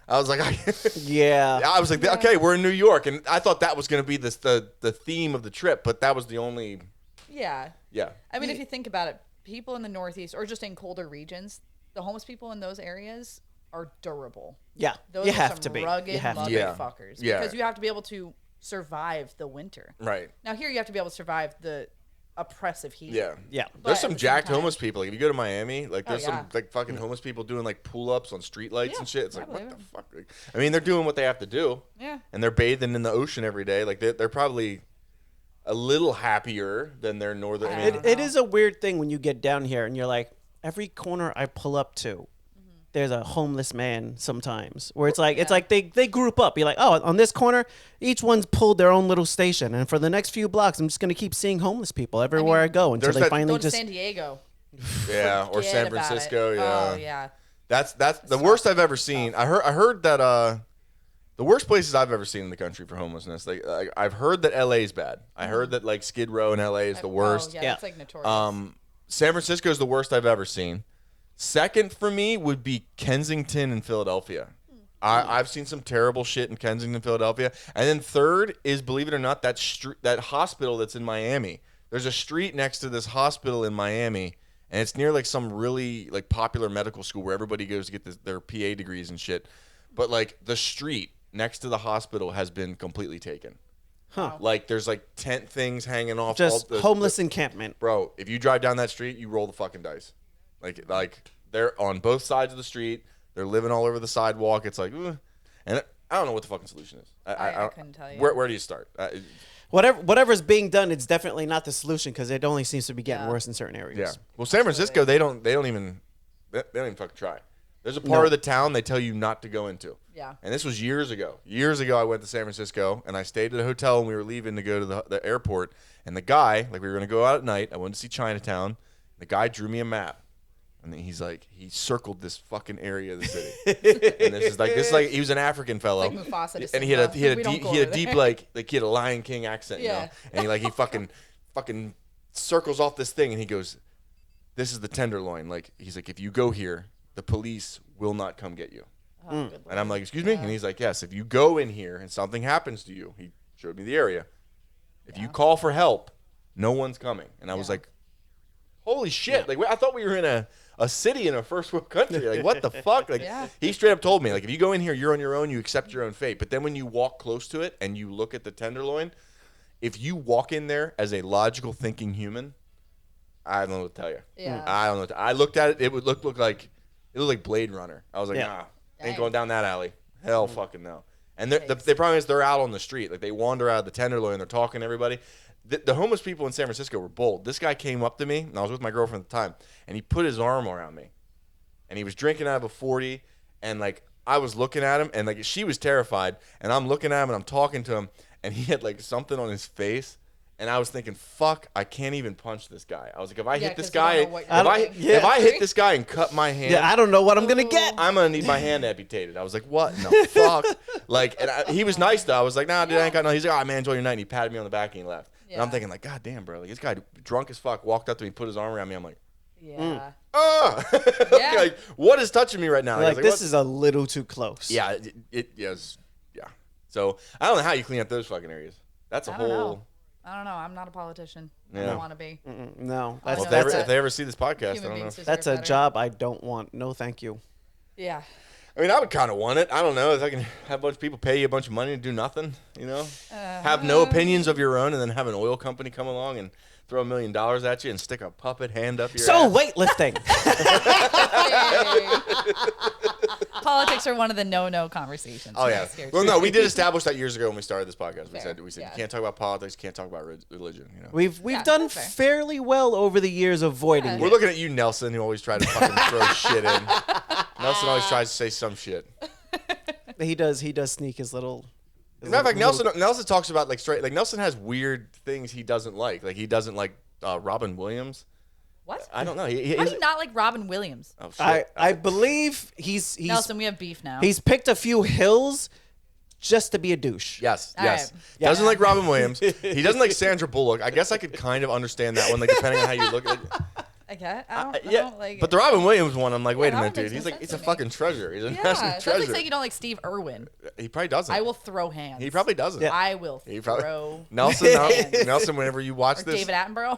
I was like, I was like, okay, we're in New York. And I thought that was going to be the theme of the trip, but that was the only. Yeah. Yeah. I mean, if you think about it, people in the Northeast or just in colder regions, the homeless people in those areas are durable. Yeah, those you are have some to be rugged motherfuckers. Yeah, because you have to be able to survive the winter. Right. Now here you have to be able to survive the oppressive heat. Yeah. There's some jacked homeless people. Like if you go to Miami, like there's some like fucking homeless people doing like pull-ups on streetlights and shit. It's like what the fuck? Like, I mean, they're doing what they have to do. Yeah. And they're bathing in the ocean every day. Like they're probably a little happier than their northern. It is a weird thing when you get down here and you're like, every corner I pull up to, there's a homeless man sometimes, where it's like they group up. You're like, oh, on this corner, each one's pulled their own little station, and for the next few blocks, I'm just gonna keep seeing homeless people everywhere I go until they finally go to San Diego. Yeah, or San Francisco. Yeah. Oh yeah. That's the worst I've ever seen. I heard that the worst places I've ever seen in the country for homelessness. Like I've heard that LA is bad. I heard that like Skid Row in LA is the worst. Oh, yeah, that's like notorious. San Francisco is the worst I've ever seen. Second for me would be Kensington and Philadelphia. I've seen some terrible shit in Kensington, Philadelphia. And then third is, believe it or not, that hospital that's in Miami. There's a street next to this hospital in Miami, and it's near like some really like popular medical school where everybody goes to get their PA degrees and shit. But like the street next to the hospital has been completely taken. Huh. Like there's like tent things hanging off. Just homeless encampment. Bro, if you drive down that street, you roll the fucking dice. Like they're on both sides of the street. They're living all over the sidewalk. It's like, and I don't know what the fucking solution is. I couldn't tell you. Where do you start? Whatever's being done, it's definitely not the solution, because it only seems to be getting worse in certain areas. Yeah. Well, San Francisco, they don't even fucking try. There's a part of the town they tell you not to go into. Yeah. And this was years ago. Years ago, I went to San Francisco, and I stayed at a hotel, and we were leaving to go to the airport. And the guy, like we were going to go out at night. I went to see Chinatown. The guy drew me a map. And then he's like, he circled this fucking area of the city. And this is like he was an African fellow. Like Mufasa, and he had a deep like he had a Lion King accent, you know? And he fucking circles off this thing, and he goes, this is the Tenderloin. Like he's like, if you go here, the police will not come get you. And I'm like, excuse me? And he's like, yes, if you go in here and something happens to you, he showed me the area. If you call for help, no one's coming. And I was like, holy shit. Like I thought we were in a city in a first world country. Like what the fuck? Like he straight up told me, like if you go in here, you're on your own, you accept your own fate. But then when you walk close to it and you look at the Tenderloin, if you walk in there as a logical thinking human, I don't know what to tell you. Yeah. I don't know. I looked at it. It would look like Blade Runner. I was like, nah, ain't going down that alley. Hell fucking no. And the problem is they're out on the street. Like they wander out of the Tenderloin. They're talking to everybody. The homeless people in San Francisco were bold. This guy came up to me, and I was with my girlfriend at the time, and he put his arm around me. And he was drinking out of a 40, and like I was looking at him, and like she was terrified, and I'm looking at him, and I'm talking to him, and he had like something on his face, And I was thinking, fuck, I can't even punch this guy. I was like, if I hit this 'cause you don't guy, know what you're doing. if I hit this guy and cut my hand, Yeah, I don't know what I'm gonna get. I'm gonna need my hand amputated. I was like, what? No, fuck. Like, and he was nice though. I was like, nah, dude, I ain't got no. He's like, oh man, enjoy your night. And he patted me on the back and he left. And I'm Yeah. thinking like, god damn, bro, like this guy drunk as fuck walked up to me, put his arm around me. I'm like, Yeah. ah, like what is touching me right now? Like, I was this what? is a little too close. Yeah, it is. Yeah. So I don't know how you clean up those fucking areas. That's a I don't whole. know. I don't know. I'm not a politician. I Yeah. don't want to be. No, Well, that's if they ever see this podcast, I Human don't know. beings deserve that's a better. job I don't want. No, thank you. Yeah. I mean, I would kind of want it. I don't know if I can have a bunch of people pay you a bunch of money to do nothing. You know, have no opinions of your own, and then have an oil company come along and throw $1 million at you and stick a puppet hand up your So ass. weightlifting. Politics are one of the no conversations. Oh yeah. Yes, here, Well, true. no, we did establish that years ago when we started this podcast. We Fair. said Yeah. you can't talk about politics, you can't talk about religion. You know. We've Yeah, done that's fair. fairly well over the years avoiding Yeah. We're it. looking at you, Nelson, who always tried to fucking throw shit in. Nelson always tries to say some shit. He does sneak his little. As a matter of fact, Nelson talks about like straight. Like Nelson has weird things he doesn't like. Like he doesn't like Robin Williams. What? I don't know. How do you not like Robin Williams? Oh shit. I believe he's Nelson, we have beef now. he's picked a few hills just to be a douche. Yes, All yes. right. Doesn't like Robin Williams. He doesn't like Sandra Bullock. I guess I could kind of understand that one, like depending on how you look at it. Okay. I don't Yeah, like but the Robin Williams one, I'm like, wait a Robin minute, dude. makes He's no like, sense it's a to me. fucking treasure. He's a Yeah, massive that's treasure. like saying you don't like Steve Irwin. He probably doesn't. I will throw hands. He probably doesn't. Yeah. I will He probably. throw. Nelson, hands. Nelson, whenever you watch Or this, David Attenborough.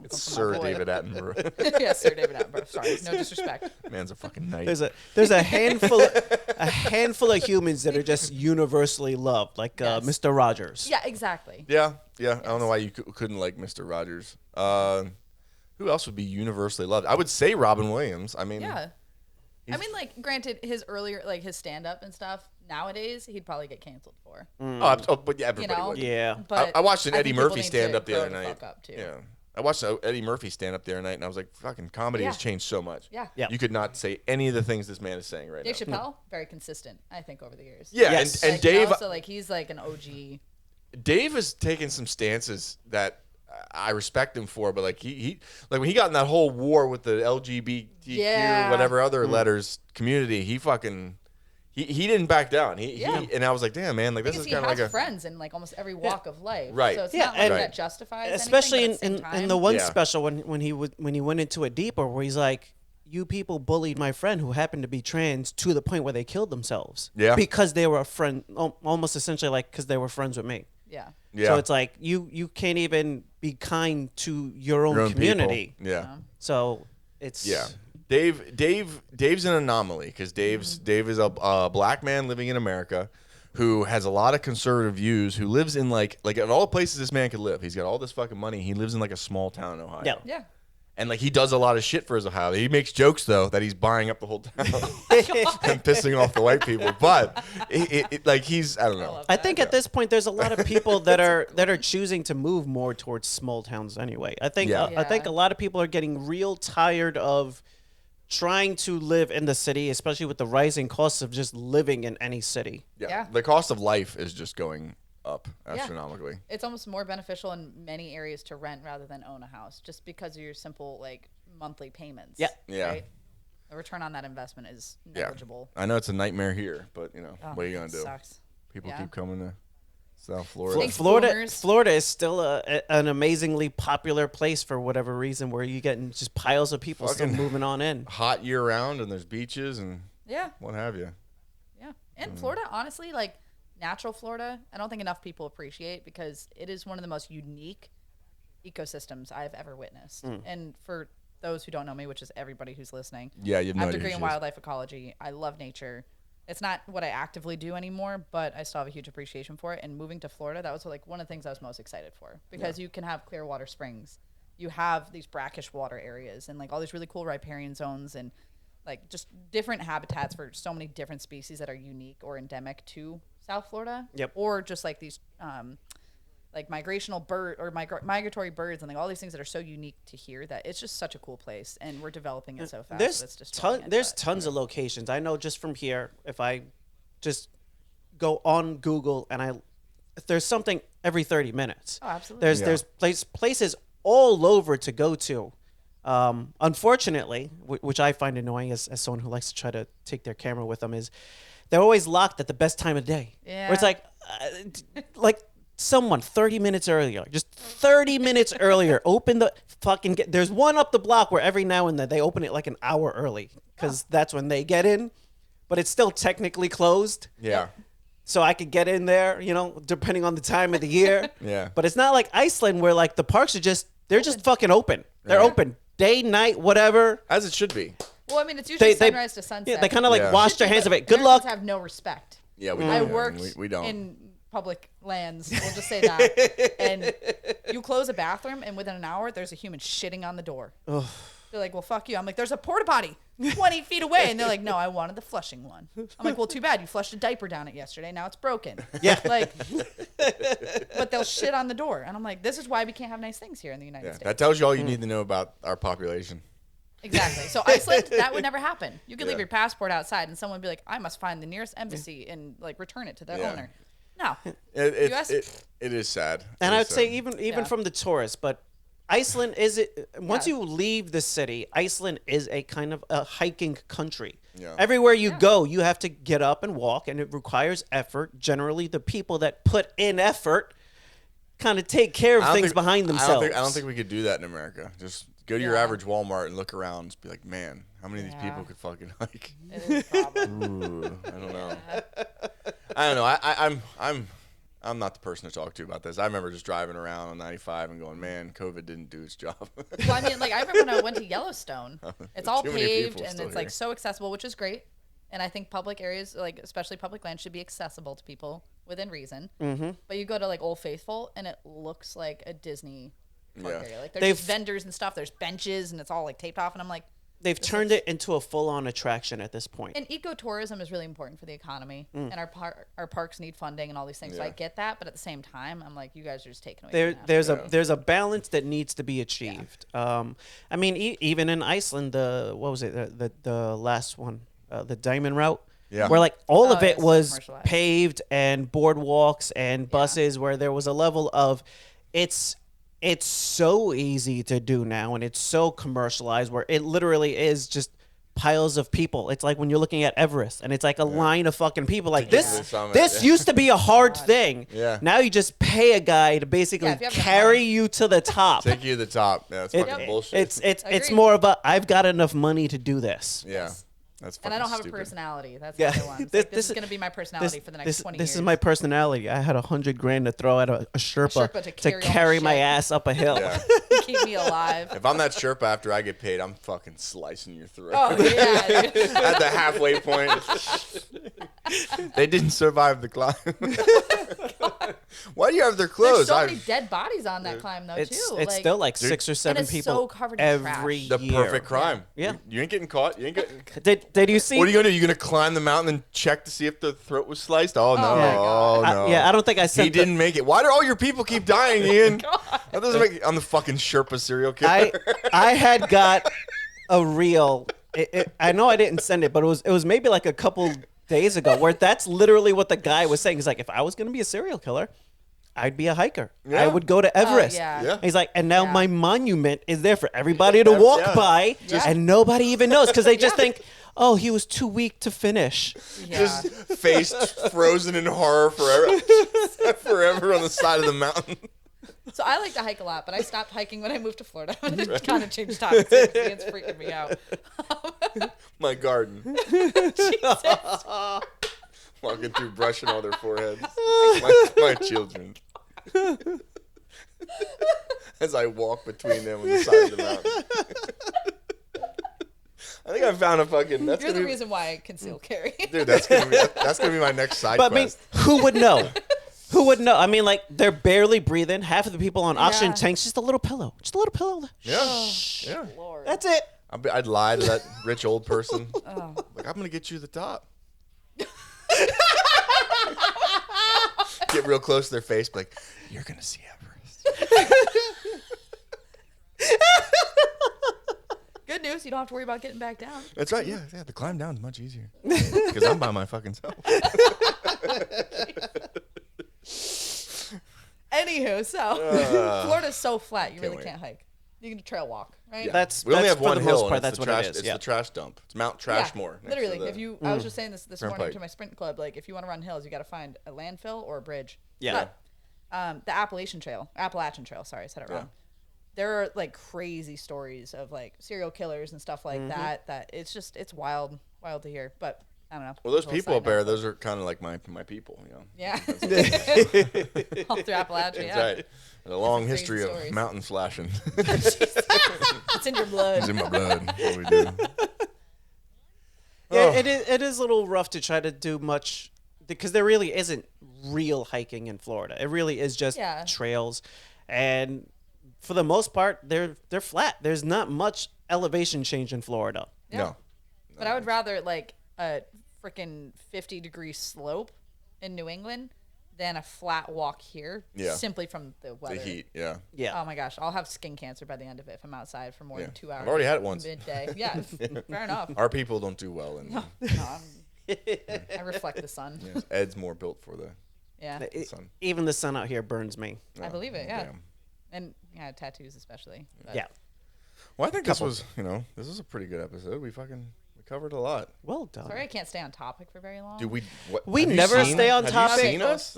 it's Sir David Attenborough. Yes, Sir David Attenborough. Sorry, no disrespect. Man's a fucking knight. There's a handful of humans that are just universally loved, like Yes. Mr. Rogers. Yeah, exactly. Yeah. I don't know why you couldn't like Mr. Rogers. Who else would be universally loved? I would say Robin Williams. I mean, Yeah. I mean, like, granted, his earlier, like, his stand-up and stuff, nowadays, he'd probably get canceled for. but yeah, everybody know? would. Yeah. But I watched an I Eddie think people Murphy need to stand up the grow other the night. fuck up, too. Yeah. I watched Eddie Murphy stand up the other night, and I was like, fucking comedy has Yeah. changed so much. Yeah. Yeah. You could not say any of the things this man is saying right Dave now. Chappelle, very consistent, I think, over the years. Yeah, Yes. and Like, Dave, also, like, he's, like, an OG. Dave has taken some stances that I respect him for, but like he like when he got in that whole war with the LGBTQ Yeah. whatever other letters community, he didn't back down. Yeah. He and I was like, damn man, like this Because is he kind has of like a friends in, like, almost every walk of life. Right. So it's Yeah, not like and- that justifies Especially anything, but at the same in time- the one Yeah. special when he went into it deeper, where he's like, you people bullied my friend who happened to be trans to the point where they killed themselves. Yeah. Because they were a friend, almost essentially like because they were friends with me. Yeah. yeah. So it's like you can't even be kind to your own, Your own community. people. Yeah. So it's Yeah. Dave's an anomaly because Dave is a black man living in America who has a lot of conservative views, who lives in like at all the places this man could live. He's got all this fucking money. He lives in like a small town in Ohio. Yeah. Yeah. And like he does a lot of shit for his Ohio. He makes jokes though that he's buying up the whole town and pissing off the white people. But like he's I don't know. I think at this point there's a lot of people that are choosing to move more towards small towns anyway. I think Yeah. I think Yeah. a lot of people are getting real tired of trying to live in the city, especially with the rising costs of just living in any city. Yeah. The cost of life is just going up astronomically. It's almost more beneficial in many areas to rent rather than own a house, just because of your simple, like, monthly payments. Yeah. Yeah. Right? The return on that investment is Yeah. negligible. I know it's a nightmare here, but you know, Oh, what are you gonna it do? Sucks. People Yeah. keep coming to South Florida. Thanks, Florida boomers. Florida is still an amazingly popular place for whatever reason, where you getting just piles of people still Fucking- moving on in. Hot year round, and there's beaches and Yeah. what have you. Yeah. And Florida, honestly, like, natural Florida, I don't think enough people appreciate, because it is one of the most unique ecosystems I've ever witnessed. And for those who don't know me, which is everybody who's listening, Yeah, you have I no have a idea degree who in she is. wildlife ecology. I love nature. It's not what I actively do anymore, but I still have a huge appreciation for it. And moving to Florida, that was like one of the things I was most excited for, because you can have clear water springs, you have these brackish water areas, and like all these really cool riparian zones, and like just different habitats for so many different species that are unique or endemic to South Florida. Yep. Or just like these like migrational bird or migratory birds, and like all these things that are so unique to here, that it's just such a cool place, and we're developing it so fast. There's that it's destroying it, there's but- tons of locations. I know just from here, if I just go on Google and I there's something every 30 minutes. Oh, absolutely. There's places all over to go to. Unfortunately, which I find annoying as someone who likes to try to take their camera with them, is they're always locked at the best time of day. Yeah. Where it's like someone 30 minutes earlier, just 30 minutes earlier, open the fucking. There's one up the block where every now and then they open it like an hour early because that's when they get in, but it's still technically closed. Yeah. So I could get in there, depending on the time of the year. Yeah. But it's not like Iceland where like the parks are just fucking open. They're open day, night, whatever. As it should be. Well, I mean, it's usually sunrise to sunset. Yeah, they kind of like Yeah. wash their hands of it. Good Americans luck. have no respect. Yeah, we I don't. worked We don't. in public lands. We'll just say that. And you close a bathroom, and within an hour, there's a human shitting on the door. Ugh. They're like, well, fuck you. I'm like, there's a porta potty 20 feet away. And they're like, no, I wanted the flushing one. I'm like, well, too bad. You flushed a diaper down it yesterday. Now it's broken. Yeah. Like, but they'll shit on the door. And I'm like, this is why we can't have nice things here in the United Yeah, States. that tells you all you need to know about our population. Exactly. So Iceland, that would never happen. You could leave Yeah. your passport outside, and someone would be like, I must find the nearest embassy and like return it to the Yeah. owner. No. It US? is sad. And It I is would say sad. even Yeah. from the tourists, but Iceland once Yeah. you leave the city, Iceland is a kind of a hiking country. Yeah. Everywhere you go, you have to get up and walk, and it requires effort. Generally, the people that put in effort kind of take care of I don't things think- behind themselves. I don't think we could do that in America. Just go to your Yeah. average Walmart and look around and just be like, man, how many of these Yeah. people could fucking hike? It is a problem. Ooh, I don't know. I don't know. I'm not the person to talk to about this. I remember just driving around on 95 and going, man, COVID didn't do its job. Well, I mean, like I remember when I went to Yellowstone. It's all Too many paved people and still it's like here. so accessible, which is great. And I think public areas, like especially public land, should be accessible to people within reason. Mm-hmm. But you go to like Old Faithful, and it looks like a Disney park Yeah. area. Like there's They've- just vendors and stuff. There's benches, and it's all like taped off. And I'm like, They've turned it into a full-on attraction at this point. and ecotourism is really important for the economy, and our parks need funding and all these things. So I Yeah. get that, but at the same time, I'm like, you guys are just taking away. There, from that. there's a balance that needs to be achieved. I mean, even in Iceland, what was it? The last one, the Diamond Route. Yeah. Where like all Oh, of yeah, it it's so was commercialized. paved and boardwalks and buses, where there was a level of, it's so easy to do now, and it's so commercialized, where it literally is just piles of people. It's like when you're looking at Everest, and it's like a line of fucking people. Like get to this, the summit, this yeah. used to be a hard thing. Yeah. Now you just pay a guy to basically Yeah, if you have enough carry money. you to the top. Take you to the top. Yeah, that's fucking bullshit. It's Agreed. more of a I've got enough money to do this. yeah. That's fucking And I don't have stupid. a personality. That's Yeah. the other one. It's This- like, this this is is- going to be my personality for the next 20 years. This is my personality. I had $100,000 to throw at a Sherpa, Sherpa to to carry all carry my my shit. ass up a hill. Yeah. Keep me alive. If I'm that Sherpa after I get paid, I'm fucking slicing your throat. Oh, yeah. Dude. At the halfway point. They didn't survive the climb. Why do you have their There's clothes? so many dead bodies on that climb, though, It's too. still like Dude. 6 or 7 it's people so covered in every trash. the year. perfect crime. Yeah. You ain't getting caught. You ain't getting. Did you see? What are you gonna do? You gonna climb the mountain and check to see if the throat was sliced? Oh no! my God. Oh no! I don't think I He sent. didn't make it. Why do all your people keep dying, Ian? That doesn't make. I'm the fucking Sherpa serial killer. I had got a reel. I know I didn't send it, but it was maybe like a couple days ago where that's literally what the guy was saying. He's like, if I was gonna be a serial killer, I'd be a hiker. Yeah. I would go to Everest. yeah. Yeah. He's like, and now Yeah. my monument is there for everybody to walk Yeah. by, Just- and nobody even knows because they just think, oh, he was too weak to finish. Yeah. Just face frozen in horror forever, forever on the side of the mountain. So I like to hike a lot, but I stopped hiking when I moved to Florida. It kind of changed topics. It's freaking me out. My garden. Jesus. Walking through, brushing all their foreheads. My children. As I walk between them on the side of the mountain. I think I found a fucking. That's You're the gonna be, reason why I conceal carry. dude. That's gonna be my next side But I mean, quest. who would know? Who would know? I mean, like they're barely breathing. Half of the people on oxygen Yeah. tanks, just a little pillow, just a little pillow. Yeah, yeah. Lord. That's it. I'd lie to that rich old person. Oh. Like, I'm gonna get you to the top. Get real close to their face, be like, you're gonna see Everest. Good news, you don't have to worry about getting back down. That's right. Yeah. The climb down is much easier because I'm by my fucking self. Anywho, so Florida's so flat, you really wait. can't hike. You can trail walk, right? Yeah. That's we only that's have one for the hill, most part. and That's it's what the trash. it is. It's Yeah. the trash dump. It's Mount Trashmore. next to Literally, the- if you, I was just saying this morning Turnpike. to my sprint club. Like, if you want to run hills, you got to find a landfill or a bridge. Yeah. But, the Appalachian Trail. Sorry, I said it wrong. There are like crazy stories of like serial killers and stuff like that. That it's wild to hear. But I don't know. Well, those Little people side up there, note. those are kind of like my people, you know. Yeah. All through Appalachia. That's Yeah. right. There's a long crazy history of stories. mountain slashing. It's in your blood. It's in my blood. What we do. Yeah, Oh. it is a little rough to try to do much because there really isn't real hiking in Florida. It really is just trails, and for the most part, they're flat. There's not much elevation change in Florida. Yeah. No. But I would rather like a freaking 50-degree slope in New England than a flat walk here. Yeah. Simply from the weather. The heat, yeah. Yeah. Oh my gosh, I'll have skin cancer by the end of it if I'm outside for more than 2 hours. I've already had it once. Midday. Yeah, fair enough. Our people don't do well in No, I reflect the sun. yes, Ed's more built for the Yeah, sun. Even the sun out here burns me. I believe it. Yeah, Damn. and yeah, tattoos especially. But Yeah. Well, I think this was a pretty good episode. We covered a lot. Well done. Sorry, I can't stay on topic for very long. Do we? We have you never seen- stay on have topic. You seen us?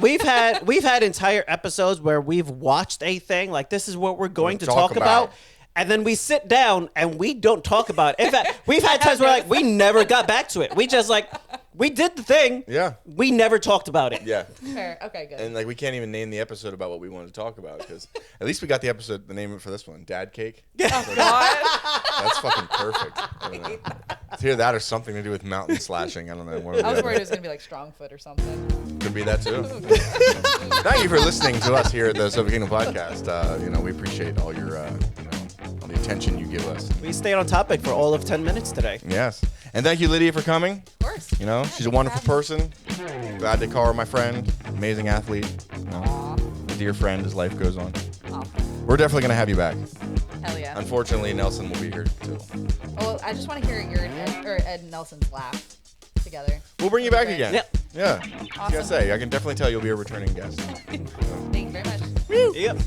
We've had entire episodes where we've watched a thing like this is what we're going to talk about. And then we sit down and we don't talk about it. In fact, we've had times where like we never got back to it. We just we did the thing. Yeah. We never talked about it. Yeah. Fair. Okay, good. And like we can't even name the episode about what we wanted to talk about because at least we got the name for this one, Dad Cake. Oh God. That's fucking perfect. I don't know. It's either that or something to do with mountain slashing. I don't know. One or the I was other. worried it was gonna be like Strongfoot or something. Could be that too. Thank you for listening to us here at the Soviet Kingdom Podcast. We appreciate all your all the attention you give us. We stayed on topic for all of 10 minutes today. Yes. And thank you, Lydia, for coming. Of course. She's a thanks wonderful for person. Glad to call her my friend. Amazing athlete. A dear friend as life goes on. Aw. We're definitely going to have you back. Hell yeah. Unfortunately, Nelson will be here too. Well, I just want to hear your Ed and Nelson's laugh together. We'll bring you back again. Yep. Yeah. I was going to say, I can definitely tell you'll be a returning guest. Thank you very much. Yep.